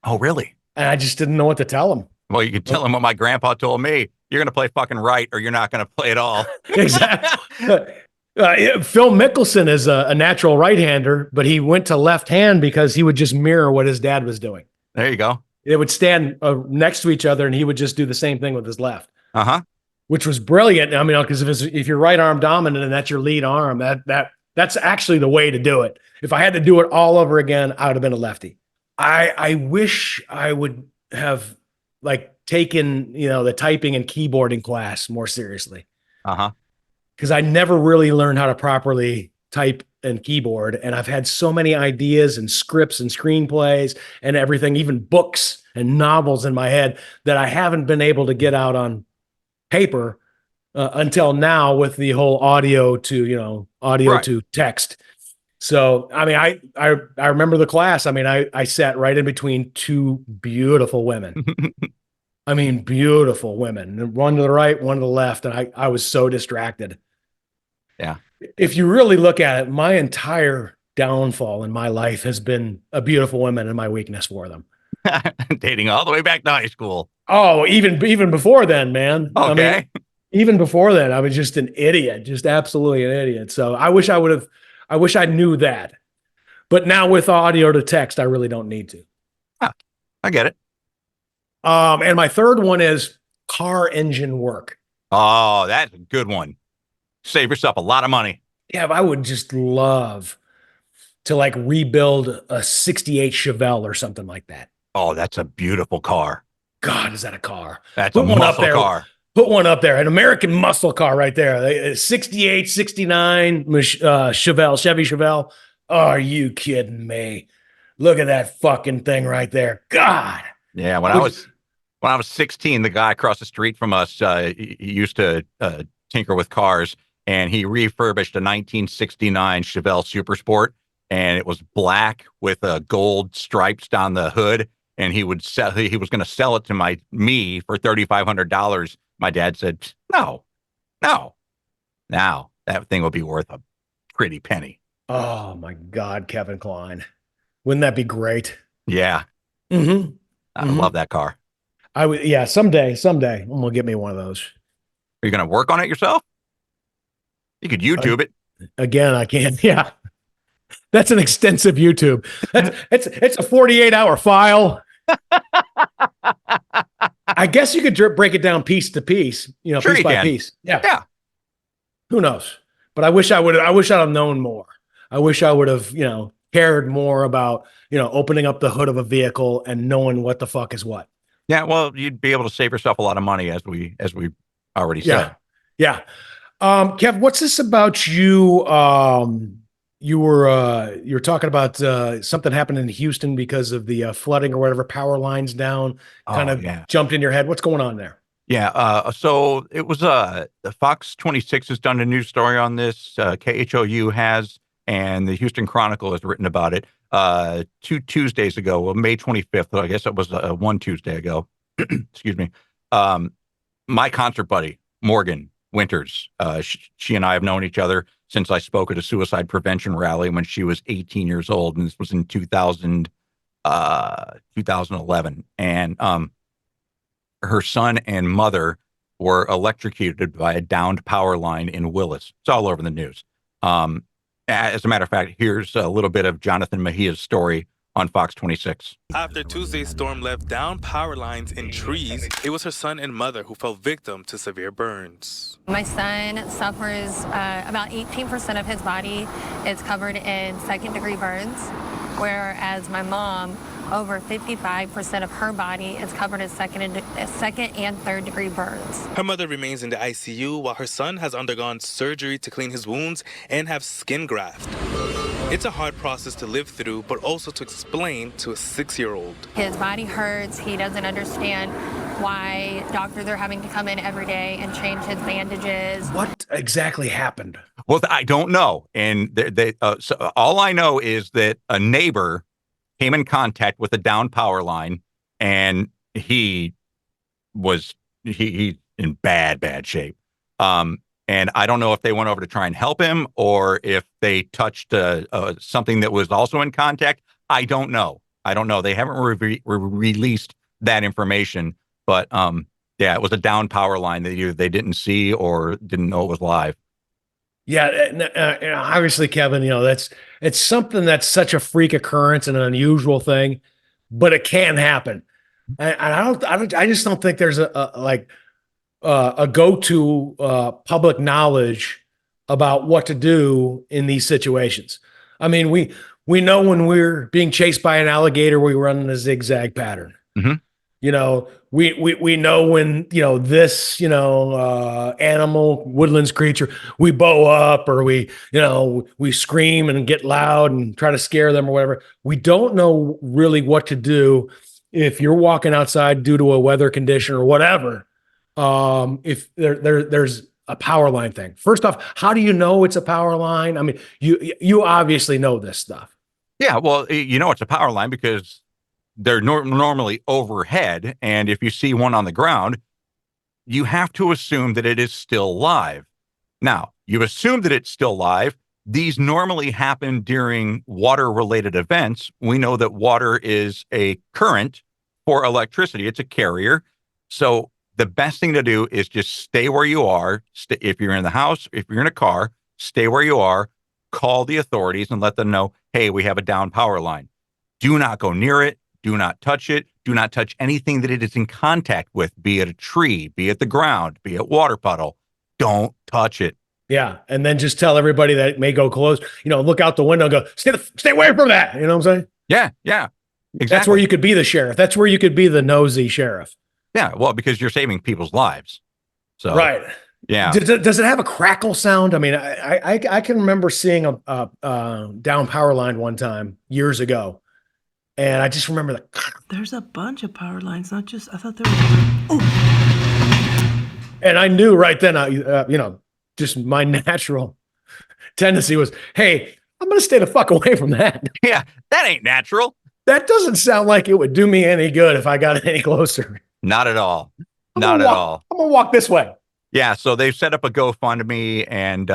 Oh, really? And I just didn't know what to tell him. Well, you could tell him what my grandpa told me. You're going to play fucking right or you're not going to play at all. Exactly. Phil Mickelson is a natural right-hander, but he went to left hand because he would just mirror what his dad was doing. There you go. They would stand next to each other and he would just do the same thing with his left. Uh-huh. Which was brilliant. I mean, because if you're right arm dominant and that's your lead arm, that's actually the way to do it. If I had to do it all over again, I would have been a lefty. I wish I would have taken, the typing and keyboarding class more seriously. Uh-huh. Because I never really learned how to properly type and keyboard. And I've had so many ideas and scripts and screenplays and everything, even books and novels in my head that I haven't been able to get out on paper until now with the whole audio to text. So, I mean, I remember the class. I mean, I sat right in between two beautiful women. I mean, beautiful women, one to the right, one to the left. And I was so distracted. Yeah. If you really look at it, my entire downfall in my life has been a beautiful woman and my weakness for them. Dating all the way back to high school. Oh, even before then, man. Okay. I mean, even before then, I was just an idiot, just absolutely an idiot. So I wish I knew that. But now with audio to text, I really don't need to. I get it. And my third one is car engine work. Oh, that's a good one. Save yourself a lot of money. Yeah, I would just love to like rebuild a 68 Chevelle or something like that. Oh, that's a beautiful car. God, is that a car? That's Put a one up muscle there. car. Put one up there. An American muscle car right there. 68, 69 Chevelle, Chevy Chevelle. Oh, are you kidding me? Look at that fucking thing right there. God. Yeah, when I was 16, the guy across the street from us, he used to tinker with cars, and he refurbished a 1969 Chevelle Super Sport, and it was black with gold stripes down the hood. And he was going to sell it to me for $3,500. My dad said, no, now that thing will be worth a pretty penny. Oh my God, Kevin Klein. Wouldn't that be great? Yeah. Mm-hmm. I love that car. I would, yeah, someday, I'm gonna get me one of those. Are you going to work on it yourself? You could YouTube it. Again, I can't. Yeah. That's an extensive YouTube. It's a 48-hour file. I guess you could break it down piece to piece, Sure piece you by can. piece. Yeah. Yeah. Who knows? But I wish I'd have known more. I wish I would have, cared more about, opening up the hood of a vehicle and knowing what the fuck is what. Yeah. Well, you'd be able to save yourself a lot of money, as we already said. Yeah. Kev, what's this about you? You were talking about something happened in Houston because of the flooding or whatever, power lines down, jumped in your head. What's going on there? Yeah. So it was the Fox 26 has done a news story on this. KHOU has, and the Houston Chronicle has written about it 2 Tuesdays ago. Well, May 25th. I guess it was one Tuesday ago. Excuse me. My concert buddy, Morgan Winters, she and I have known each other since I spoke at a suicide prevention rally when she was 18 years old. And this was in 2011. And her son and mother were electrocuted by a downed power line in Willis. It's all over the news. As a matter of fact, here's a little bit of Jonathan Mejia's story on Fox 26. After Tuesday's storm left down power lines and trees, it was her son and mother who fell victim to severe burns. My son suffers about 18% of his body is covered in second-degree burns, whereas my mom, over 55% of her body is covered in second and third-degree burns. Her mother remains in the ICU while her son has undergone surgery to clean his wounds and have skin graft. It's a hard process to live through, but also to explain to a 6-year-old. His body hurts. He doesn't understand why doctors are having to come in every day and change his bandages. What exactly happened? Well, I don't know. And so all I know is that a neighbor came in contact with a down power line, and he's in bad shape. And I don't know if they went over to try and help him or if they touched something that was also in contact. I don't know. They haven't released that information, but it was a down power line that either they didn't see or didn't know it was live. Yeah, obviously, Kevin, it's something that's such a freak occurrence and an unusual thing, but it can happen. And I just don't think there's a go-to public knowledge about what to do in these situations. I mean, we know when we're being chased by an alligator, we run in a zigzag pattern. Mm-hmm. We know when, this, animal, woodlands creature, we bow up or we scream and get loud and try to scare them or whatever. We don't know really what to do if you're walking outside due to a weather condition or whatever. If there's a power line thing. First off, how do you know it's a power line? I mean, you obviously know this stuff. Yeah, well, it's a power line because they're normally overhead, and if you see one on the ground, you have to assume that it is still live. Now, you've assumed that it's still live. These normally happen during water-related events. We know that water is a current for electricity. It's a carrier. So the best thing to do is just stay where you are. If you're in the house, if you're in a car, stay where you are, call the authorities and let them know, hey, we have a down power line. Do not go near it. Do not touch it. Do not touch anything that it is in contact with, be it a tree, be it the ground, be it water puddle. Don't touch it. Yeah. And then just tell everybody that it may go close, look out the window and go, stay away from that. You know what I'm saying? Yeah, yeah, exactly. That's where you could be the sheriff. That's where you could be the nosy sheriff. Yeah, well, because you're saving people's lives. So Right. yeah. Does it have a crackle sound? I mean, I can remember seeing a down power line one time years ago, and I just remember that. There's a bunch of power lines, not just. I thought there was. And I knew right then, just my natural tendency was, hey, I'm going to stay the fuck away from that. Yeah, that ain't natural. That doesn't sound like it would do me any good if I got any closer. Not at all. Not at all. I'm going to walk this way. Yeah, so they've set up a GoFundMe, and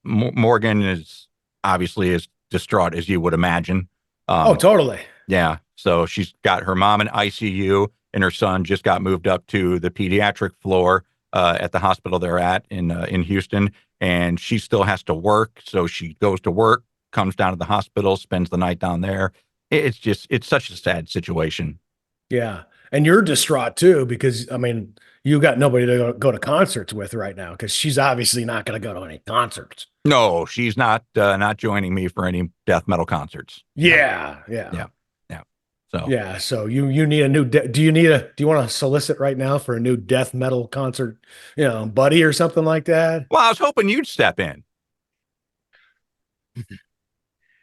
Morgan is obviously as distraught as you would imagine. Oh, totally. Yeah, so she's got her mom in ICU, and her son just got moved up to the pediatric floor at the hospital they're at in Houston, and she still has to work. So she goes to work, comes down to the hospital, spends the night down there. It's such a sad situation. Yeah, and you're distraught too because I mean, you got nobody to go to concerts with right now because she's obviously not going to go to any concerts. No, she's not joining me for any death metal concerts. Yeah. So you need a new. Do you want to solicit right now for a new death metal concert, buddy or something like that? Well, I was hoping you'd step in.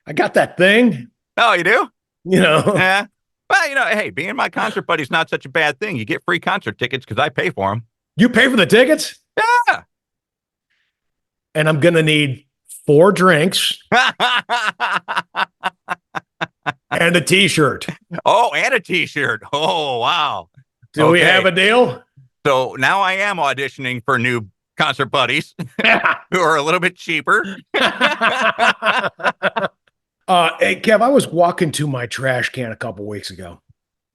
I got that thing. Oh, you do? Yeah. Well, hey, being my concert buddy's not such a bad thing. You get free concert tickets because I pay for them. You pay for the tickets? Yeah. And I'm going to need 4 drinks and a t-shirt. Oh, and a t-shirt. Oh, wow. Do we have a deal? So now I am auditioning for new concert buddies who are a little bit cheaper. Hey, Kev, I was walking to my trash can a couple weeks ago.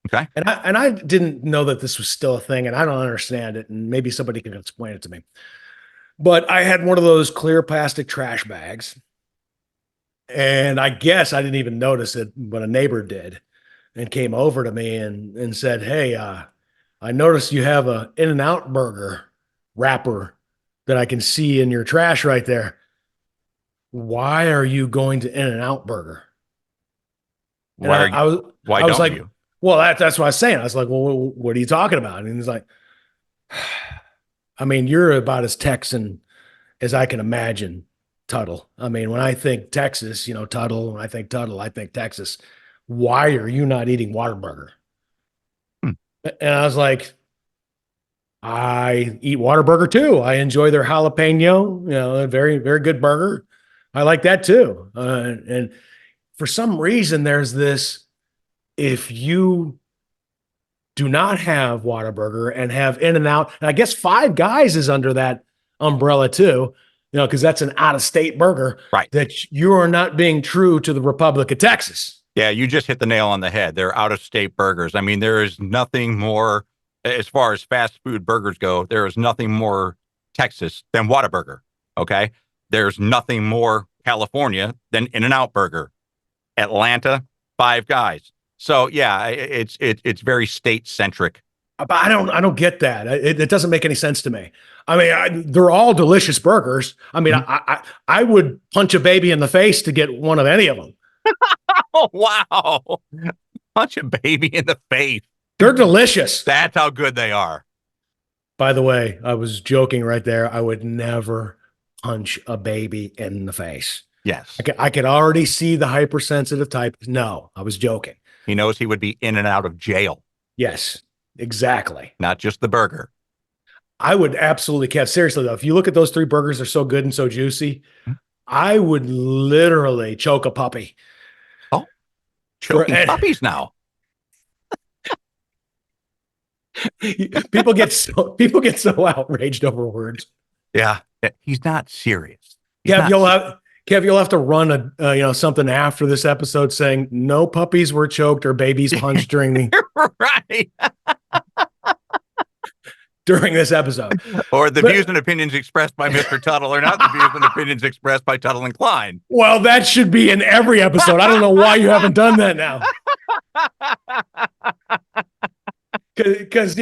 Okay. And I didn't know that this was still a thing, and I don't understand it, and maybe somebody can explain it to me. But I had one of those clear plastic trash bags, and I guess I didn't even notice it, but a neighbor did, and came over to me and said, "Hey, I noticed you have a In-N-Out burger wrapper that I can see in your trash right there. Why are you going to In-N-Out burger?" Why don't like, you? Well, that's what I was saying. I was like, well, what are you talking about? And he's like, I mean, you're about as Texan as I can imagine, Tuttle. I mean, when I think Texas, Tuttle, when I think Tuttle, I think Texas. Why are you not eating Whataburger? And I was like, I eat Whataburger too. I enjoy their jalapeno, a very, very good burger. I like that too. And for some reason, there's this, if you do not have Whataburger and have In-N-Out, and I guess Five Guys is under that umbrella too, because that's an out-of-state burger, right? That you are not being true to the Republic of Texas. Yeah, you just hit the nail on the head. They're out-of-state burgers. I mean, there is nothing more, as far as fast food burgers go, there is nothing more Texas than Whataburger, okay? There's nothing more California than In-N-Out Burger. Atlanta, Five Guys. So yeah, it's very state centric. But I don't get that. It doesn't make any sense to me. I mean, they're all delicious burgers. I mean, I would punch a baby in the face to get one of any of them. Oh wow! Punch a baby in the face. They're delicious. That's how good they are. By the way, I was joking right there. I would never punch a baby in the face. Yes, I could already see the hypersensitive type. No, I was joking. He knows he would be in and out of jail. Yes, exactly. Not just the burger. I would absolutely catch. Seriously, though, if you look at those 3 burgers, they're so good and so juicy. I would literally choke a puppy. Oh, choking puppies now. People get so outraged over words. Yeah, he's not serious. Kev, you'll have to run something after this episode saying no puppies were choked or babies punched during the right during this episode. Or the views and opinions expressed by Mr. Tuttle are not the views and opinions expressed by Tuttle and Klein. Well, that should be in every episode. I don't know why you haven't done that now. Because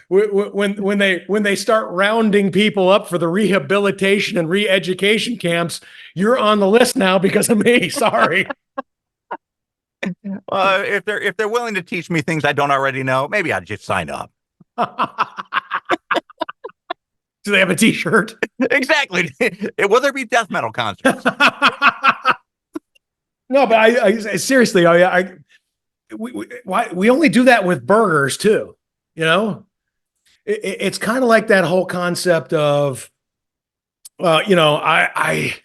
when they start rounding people up for the rehabilitation and re-education camps, you're on the list now because of me. Sorry. If they're willing to teach me things I don't already know, maybe I'd just sign up. Do they have a T-shirt? Exactly. Will there be death metal concerts? No, but I seriously, we only do that with burgers too. It's kind of like that whole concept of, I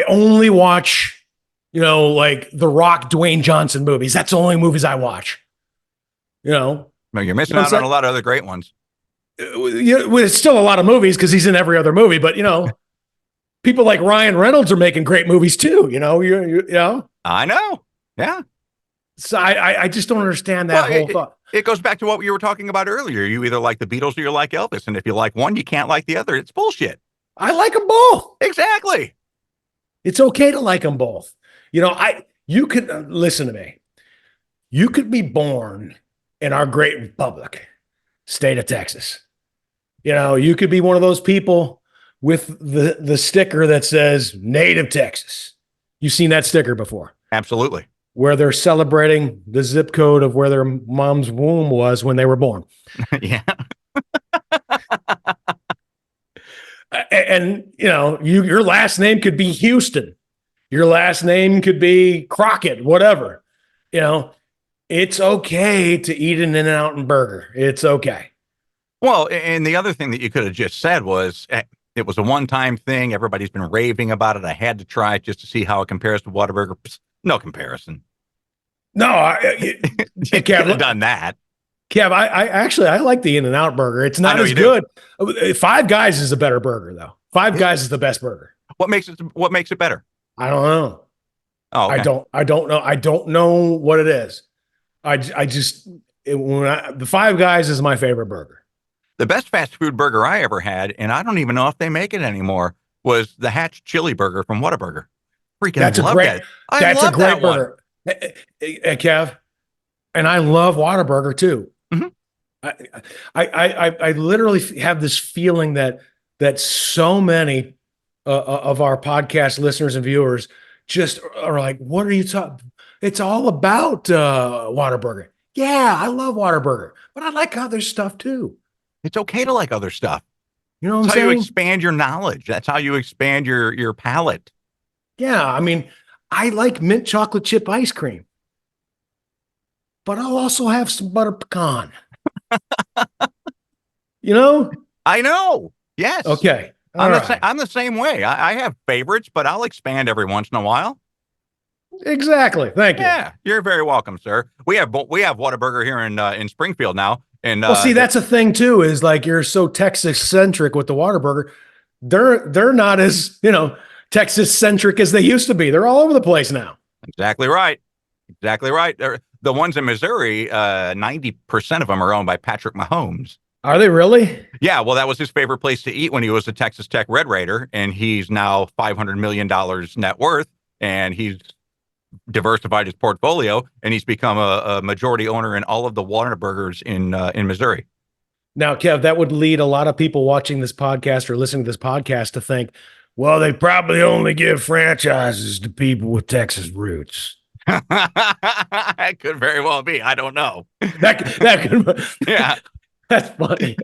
only watch, like The Rock, Dwayne Johnson movies. That's the only movies I watch. Well, you're missing out on a lot of other great ones. It's still a lot of movies because he's in every other movie, but people like Ryan Reynolds are making great movies too. I know. Yeah. So I just don't understand that whole thought. It goes back to what you were talking about earlier. You either like the Beatles or you like Elvis. And if you like one, you can't like the other. It's bullshit. I like them both. Exactly. It's okay to like them both. You could listen to me. You could be born in our great republic, state of Texas. You could be one of those people with the sticker that says native Texas. You've seen that sticker before. Absolutely. Where they're celebrating the zip code of where their mom's womb was when they were born. Yeah. And your last name could be Houston. Your last name could be Crockett, whatever. It's okay to eat an In-N-Out burger. It's okay. Well, and the other thing that you could have just said was it was a one-time thing. Everybody's been raving about it. I had to try it just to see how it compares to Whataburger. No comparison. No, Kev, could have done that. Kev, I like the In-N-Out burger. It's not as good. Five Guys is a better burger, though. Five Guys is the best burger. What makes it better? I don't know. Oh, okay. I don't know. I don't know what it is. The Five Guys is my favorite burger. The best fast food burger I ever had, and I don't even know if they make it anymore, was the Hatch Chili Burger from Whataburger. Freaking that's love a great, that. That's a great burger. Hey, Kev, and I love Whataburger too. Mm-hmm. I literally have this feeling that so many of our podcast listeners and viewers just are like, what are you talking? It's all about Whataburger. Yeah, I love Whataburger, but I like other stuff too. It's okay to like other stuff. You know what I'm That's saying? how you expand your knowledge. That's how you expand your palate. Yeah, I mean, I like mint chocolate chip ice cream, but I'll also have some butter pecan. I know. Yes. Okay. I'm the same way. I have favorites, but I'll expand every once in a while. Exactly. Thank you. Yeah, you're very welcome, sir. We have Whataburger here in Springfield now. And see, that's a thing too. Is like you're so Texas centric with the Whataburger. They're not as Texas centric as they used to be. They're all over the place now. Exactly right. Exactly right. The ones in Missouri, 90% of them are owned by Patrick Mahomes. Are they really? Yeah. Well, that was his favorite place to eat when he was a Texas Tech Red Raider, and he's now $500 million net worth, and he's diversified his portfolio, and he's become a majority owner in all of the Whataburgers in Missouri. Now, Kev, that would lead a lot of people watching this podcast or listening to this podcast to think, well, they probably only give franchises to people with Texas roots. It could very well be. I don't know. That could. Yeah, that's funny.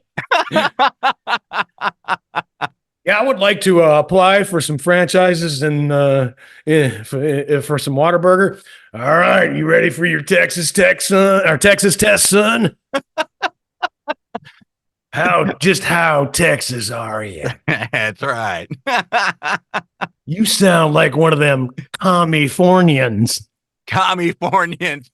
Yeah, I would like to apply for some franchises and for some Whataburger. All right, you ready for your Texas Tech, son? Or Texas test, son? How Texas are you? That's right. You sound like one of them Californians. Californians.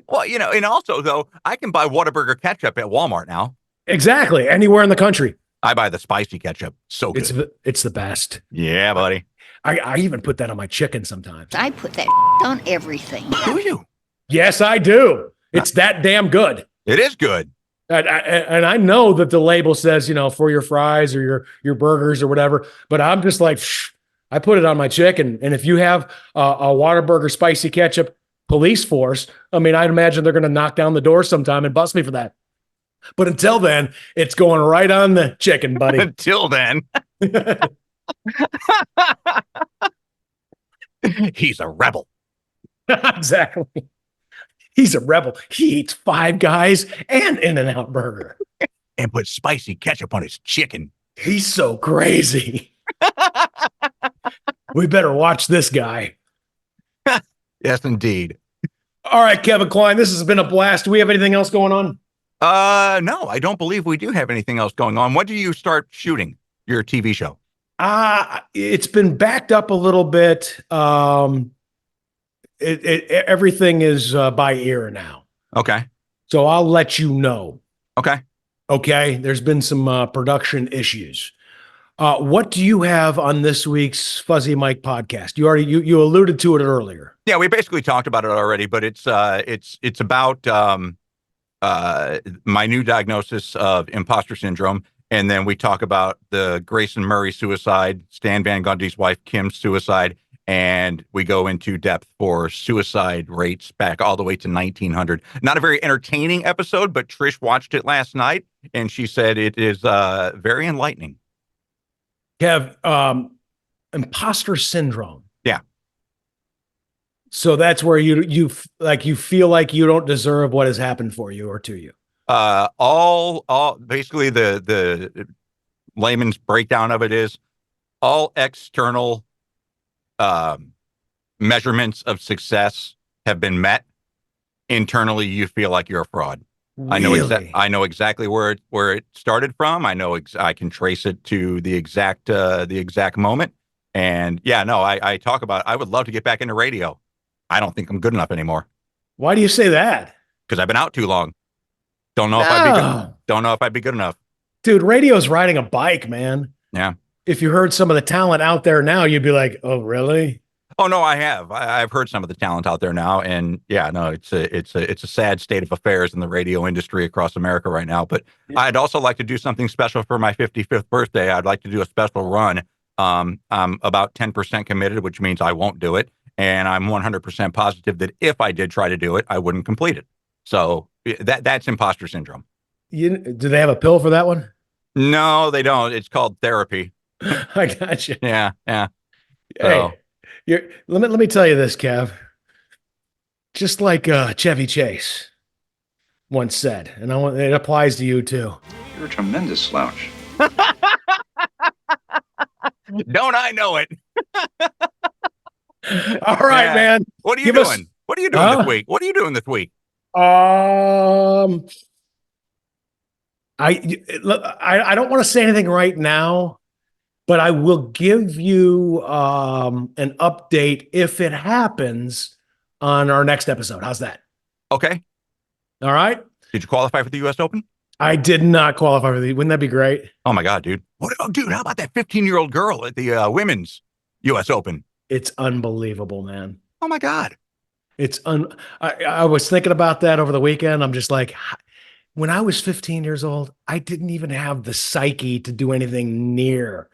Well, and also though, I can buy Whataburger ketchup at Walmart now. Exactly, anywhere in the country. I buy the spicy ketchup. So good. It's the best. Yeah, buddy. I even put that on my chicken sometimes. I put that on everything. Do you? Yes, I do. It's that damn good. It is good. And I know that the label says, for your fries or your burgers or whatever, but I'm just like, I put it on my chicken. And if you have a Whataburger spicy ketchup, police force, I mean, I'd imagine they're going to knock down the door sometime and bust me for that. But until then, it's going right on the chicken, buddy. Until then, he's a rebel. Exactly. He's a rebel. He eats Five Guys and In-N-Out Burger. And put spicy ketchup on his chicken. He's so crazy. We better watch this guy. Yes, indeed. All right, Kevin Klein, this has been a blast. Do we have anything else going on? No, I don't believe we do have anything else going on. When do you start shooting your TV show? It's been backed up a little bit. Everything is by ear now. Okay. So I'll let you know. Okay. Okay. There's been some production issues. What do you have on this week's Fuzzy Mike podcast? You alluded to it earlier. Yeah, we basically talked about it already, but it's about my new diagnosis of imposter syndrome, and then we talk about the Grayson Murray suicide, Stan Van Gundy's wife Kim's suicide, and we go into depth for suicide rates back all the way to 1900. Not a very entertaining episode, but Trish watched it last night, and she said it is very enlightening. Kev, imposter syndrome. Yeah. So that's where you feel like you don't deserve what has happened for you or to you. All basically the layman's breakdown of it is all external measurements of success have been met. Internally, you feel like you're a fraud. Really? I know exactly where it started from. I know I can trace it to the exact moment. And yeah, no, I talk about, I would love to get back into radio. I don't think I'm good enough anymore. Why do you say that? Because I've been out too long. Don't know if I'd be good enough. Dude, radio's riding a bike, man. Yeah. If you heard some of the talent out there now, you'd be like, "Oh, really?" Oh no, I have. I've heard some of the talent out there now, and yeah, no, it's a sad state of affairs in the radio industry across America right now. But yeah. I'd also like to do something special for my 55th birthday. I'd like to do a special run. I'm about 10% committed, which means I won't do it, and I'm 100% positive that if I did try to do it, I wouldn't complete it. So that's imposter syndrome. Do they have a pill for that one? No, they don't. It's called therapy. I got you. Yeah. So. Hey, let me tell you this, Kev. Just like Chevy Chase once said, and it applies to you too. You're a tremendous slouch. Don't I know it? All right, man. What are you doing? What are you doing this week? What are you doing this week? I don't want to say anything right now, but I will give you an update if it happens on our next episode. How's that? Okay. All right. Did you qualify for the U.S. Open? I did not qualify for the. Wouldn't that be great? Oh my God, dude! Dude, how about that 15-year-old girl at the women's U.S. Open? It's unbelievable, man. Oh my God! I was thinking about that over the weekend. I'm just like, when I was 15 years old, I didn't even have the psyche to do anything near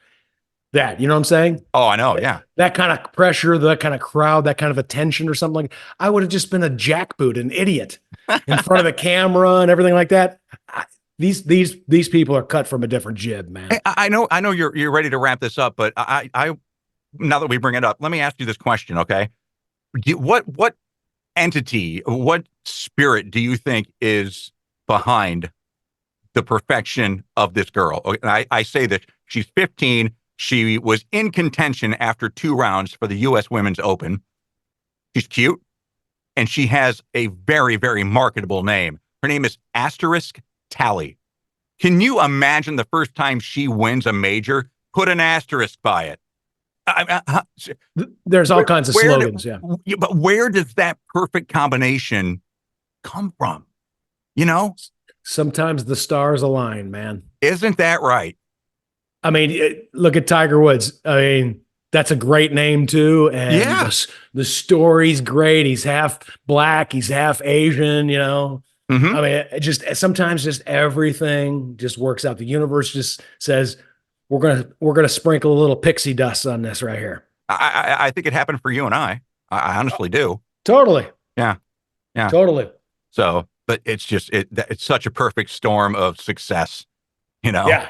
that. You know what I'm saying? Oh, I know. Yeah. That kind of pressure, that kind of crowd, that kind of attention or something like, I would have just been a jackboot, an idiot in front of the camera and everything like that. These people are cut from a different jib, man. Hey, I know you're ready to wrap this up, but I now that we bring it up, let me ask you this question. Okay. What entity, what spirit do you think is behind the perfection of this girl? And I say that she's 15. She was in contention after 2 rounds for the U.S. Women's Open. She's cute, and she has a very, very marketable name. Her name is Asterisk Tally. Can you imagine the first time she wins a major? Put an asterisk by it. There's all kinds of slogans, yeah. But where does that perfect combination come from? You know? Sometimes the stars align, man. Isn't that right? I mean, look at Tiger Woods. I mean, that's a great name too. And yeah. The story's great. He's half black. He's half Asian, you know? Mm-hmm. I mean, sometimes everything just works out. The universe just says, we're going to sprinkle a little pixie dust on this right here. I think it happened for you and I honestly do. Totally. Yeah. Yeah. Totally. So, but it's just it's such a perfect storm of success, you know. Yeah.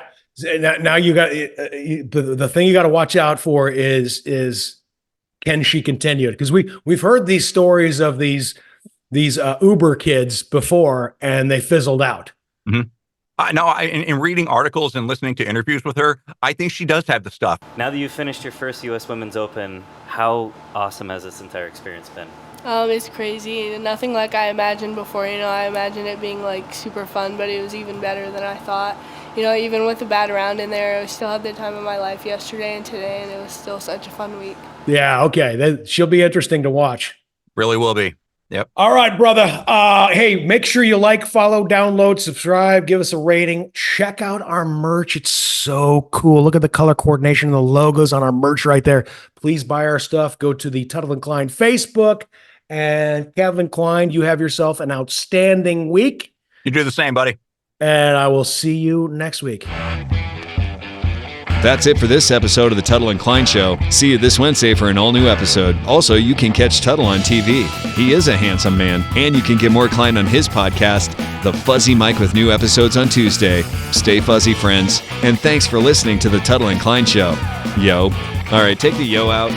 Now you got the thing you got to watch out for is can she continue it? Because we've heard these stories of these Uber kids before, and they fizzled out. Mm-hmm. In reading articles and listening to interviews with her, I think she does have the stuff. Now that you've finished your first U.S. Women's Open, how awesome has this entire experience been? It's crazy. Nothing like I imagined before. I imagined it being like super fun, but it was even better than I thought. Even with the bad round in there, I still had the time of my life yesterday and today, and it was still such a fun week. Yeah. Okay. She'll be interesting to watch. Really will be. Yep. All right, brother. Hey, make sure you like, follow, download, subscribe, give us a rating. Check out our merch. It's so cool. Look at the color coordination and the logos on our merch right there. Please buy our stuff. Go to the Tuttle and Klein Facebook. And Kevin Klein, you have yourself an outstanding week. You do the same, buddy. And I will see you next week. That's it for this episode of the Tuttle and Klein Show. See you this Wednesday for an all-new episode. Also, you can catch Tuttle on TV. He is a handsome man. And you can get more Klein on his podcast, The Fuzzy Mike, with new episodes on Tuesday. Stay fuzzy, friends. And thanks for listening to the Tuttle and Klein Show. Yo. All right, take the yo out.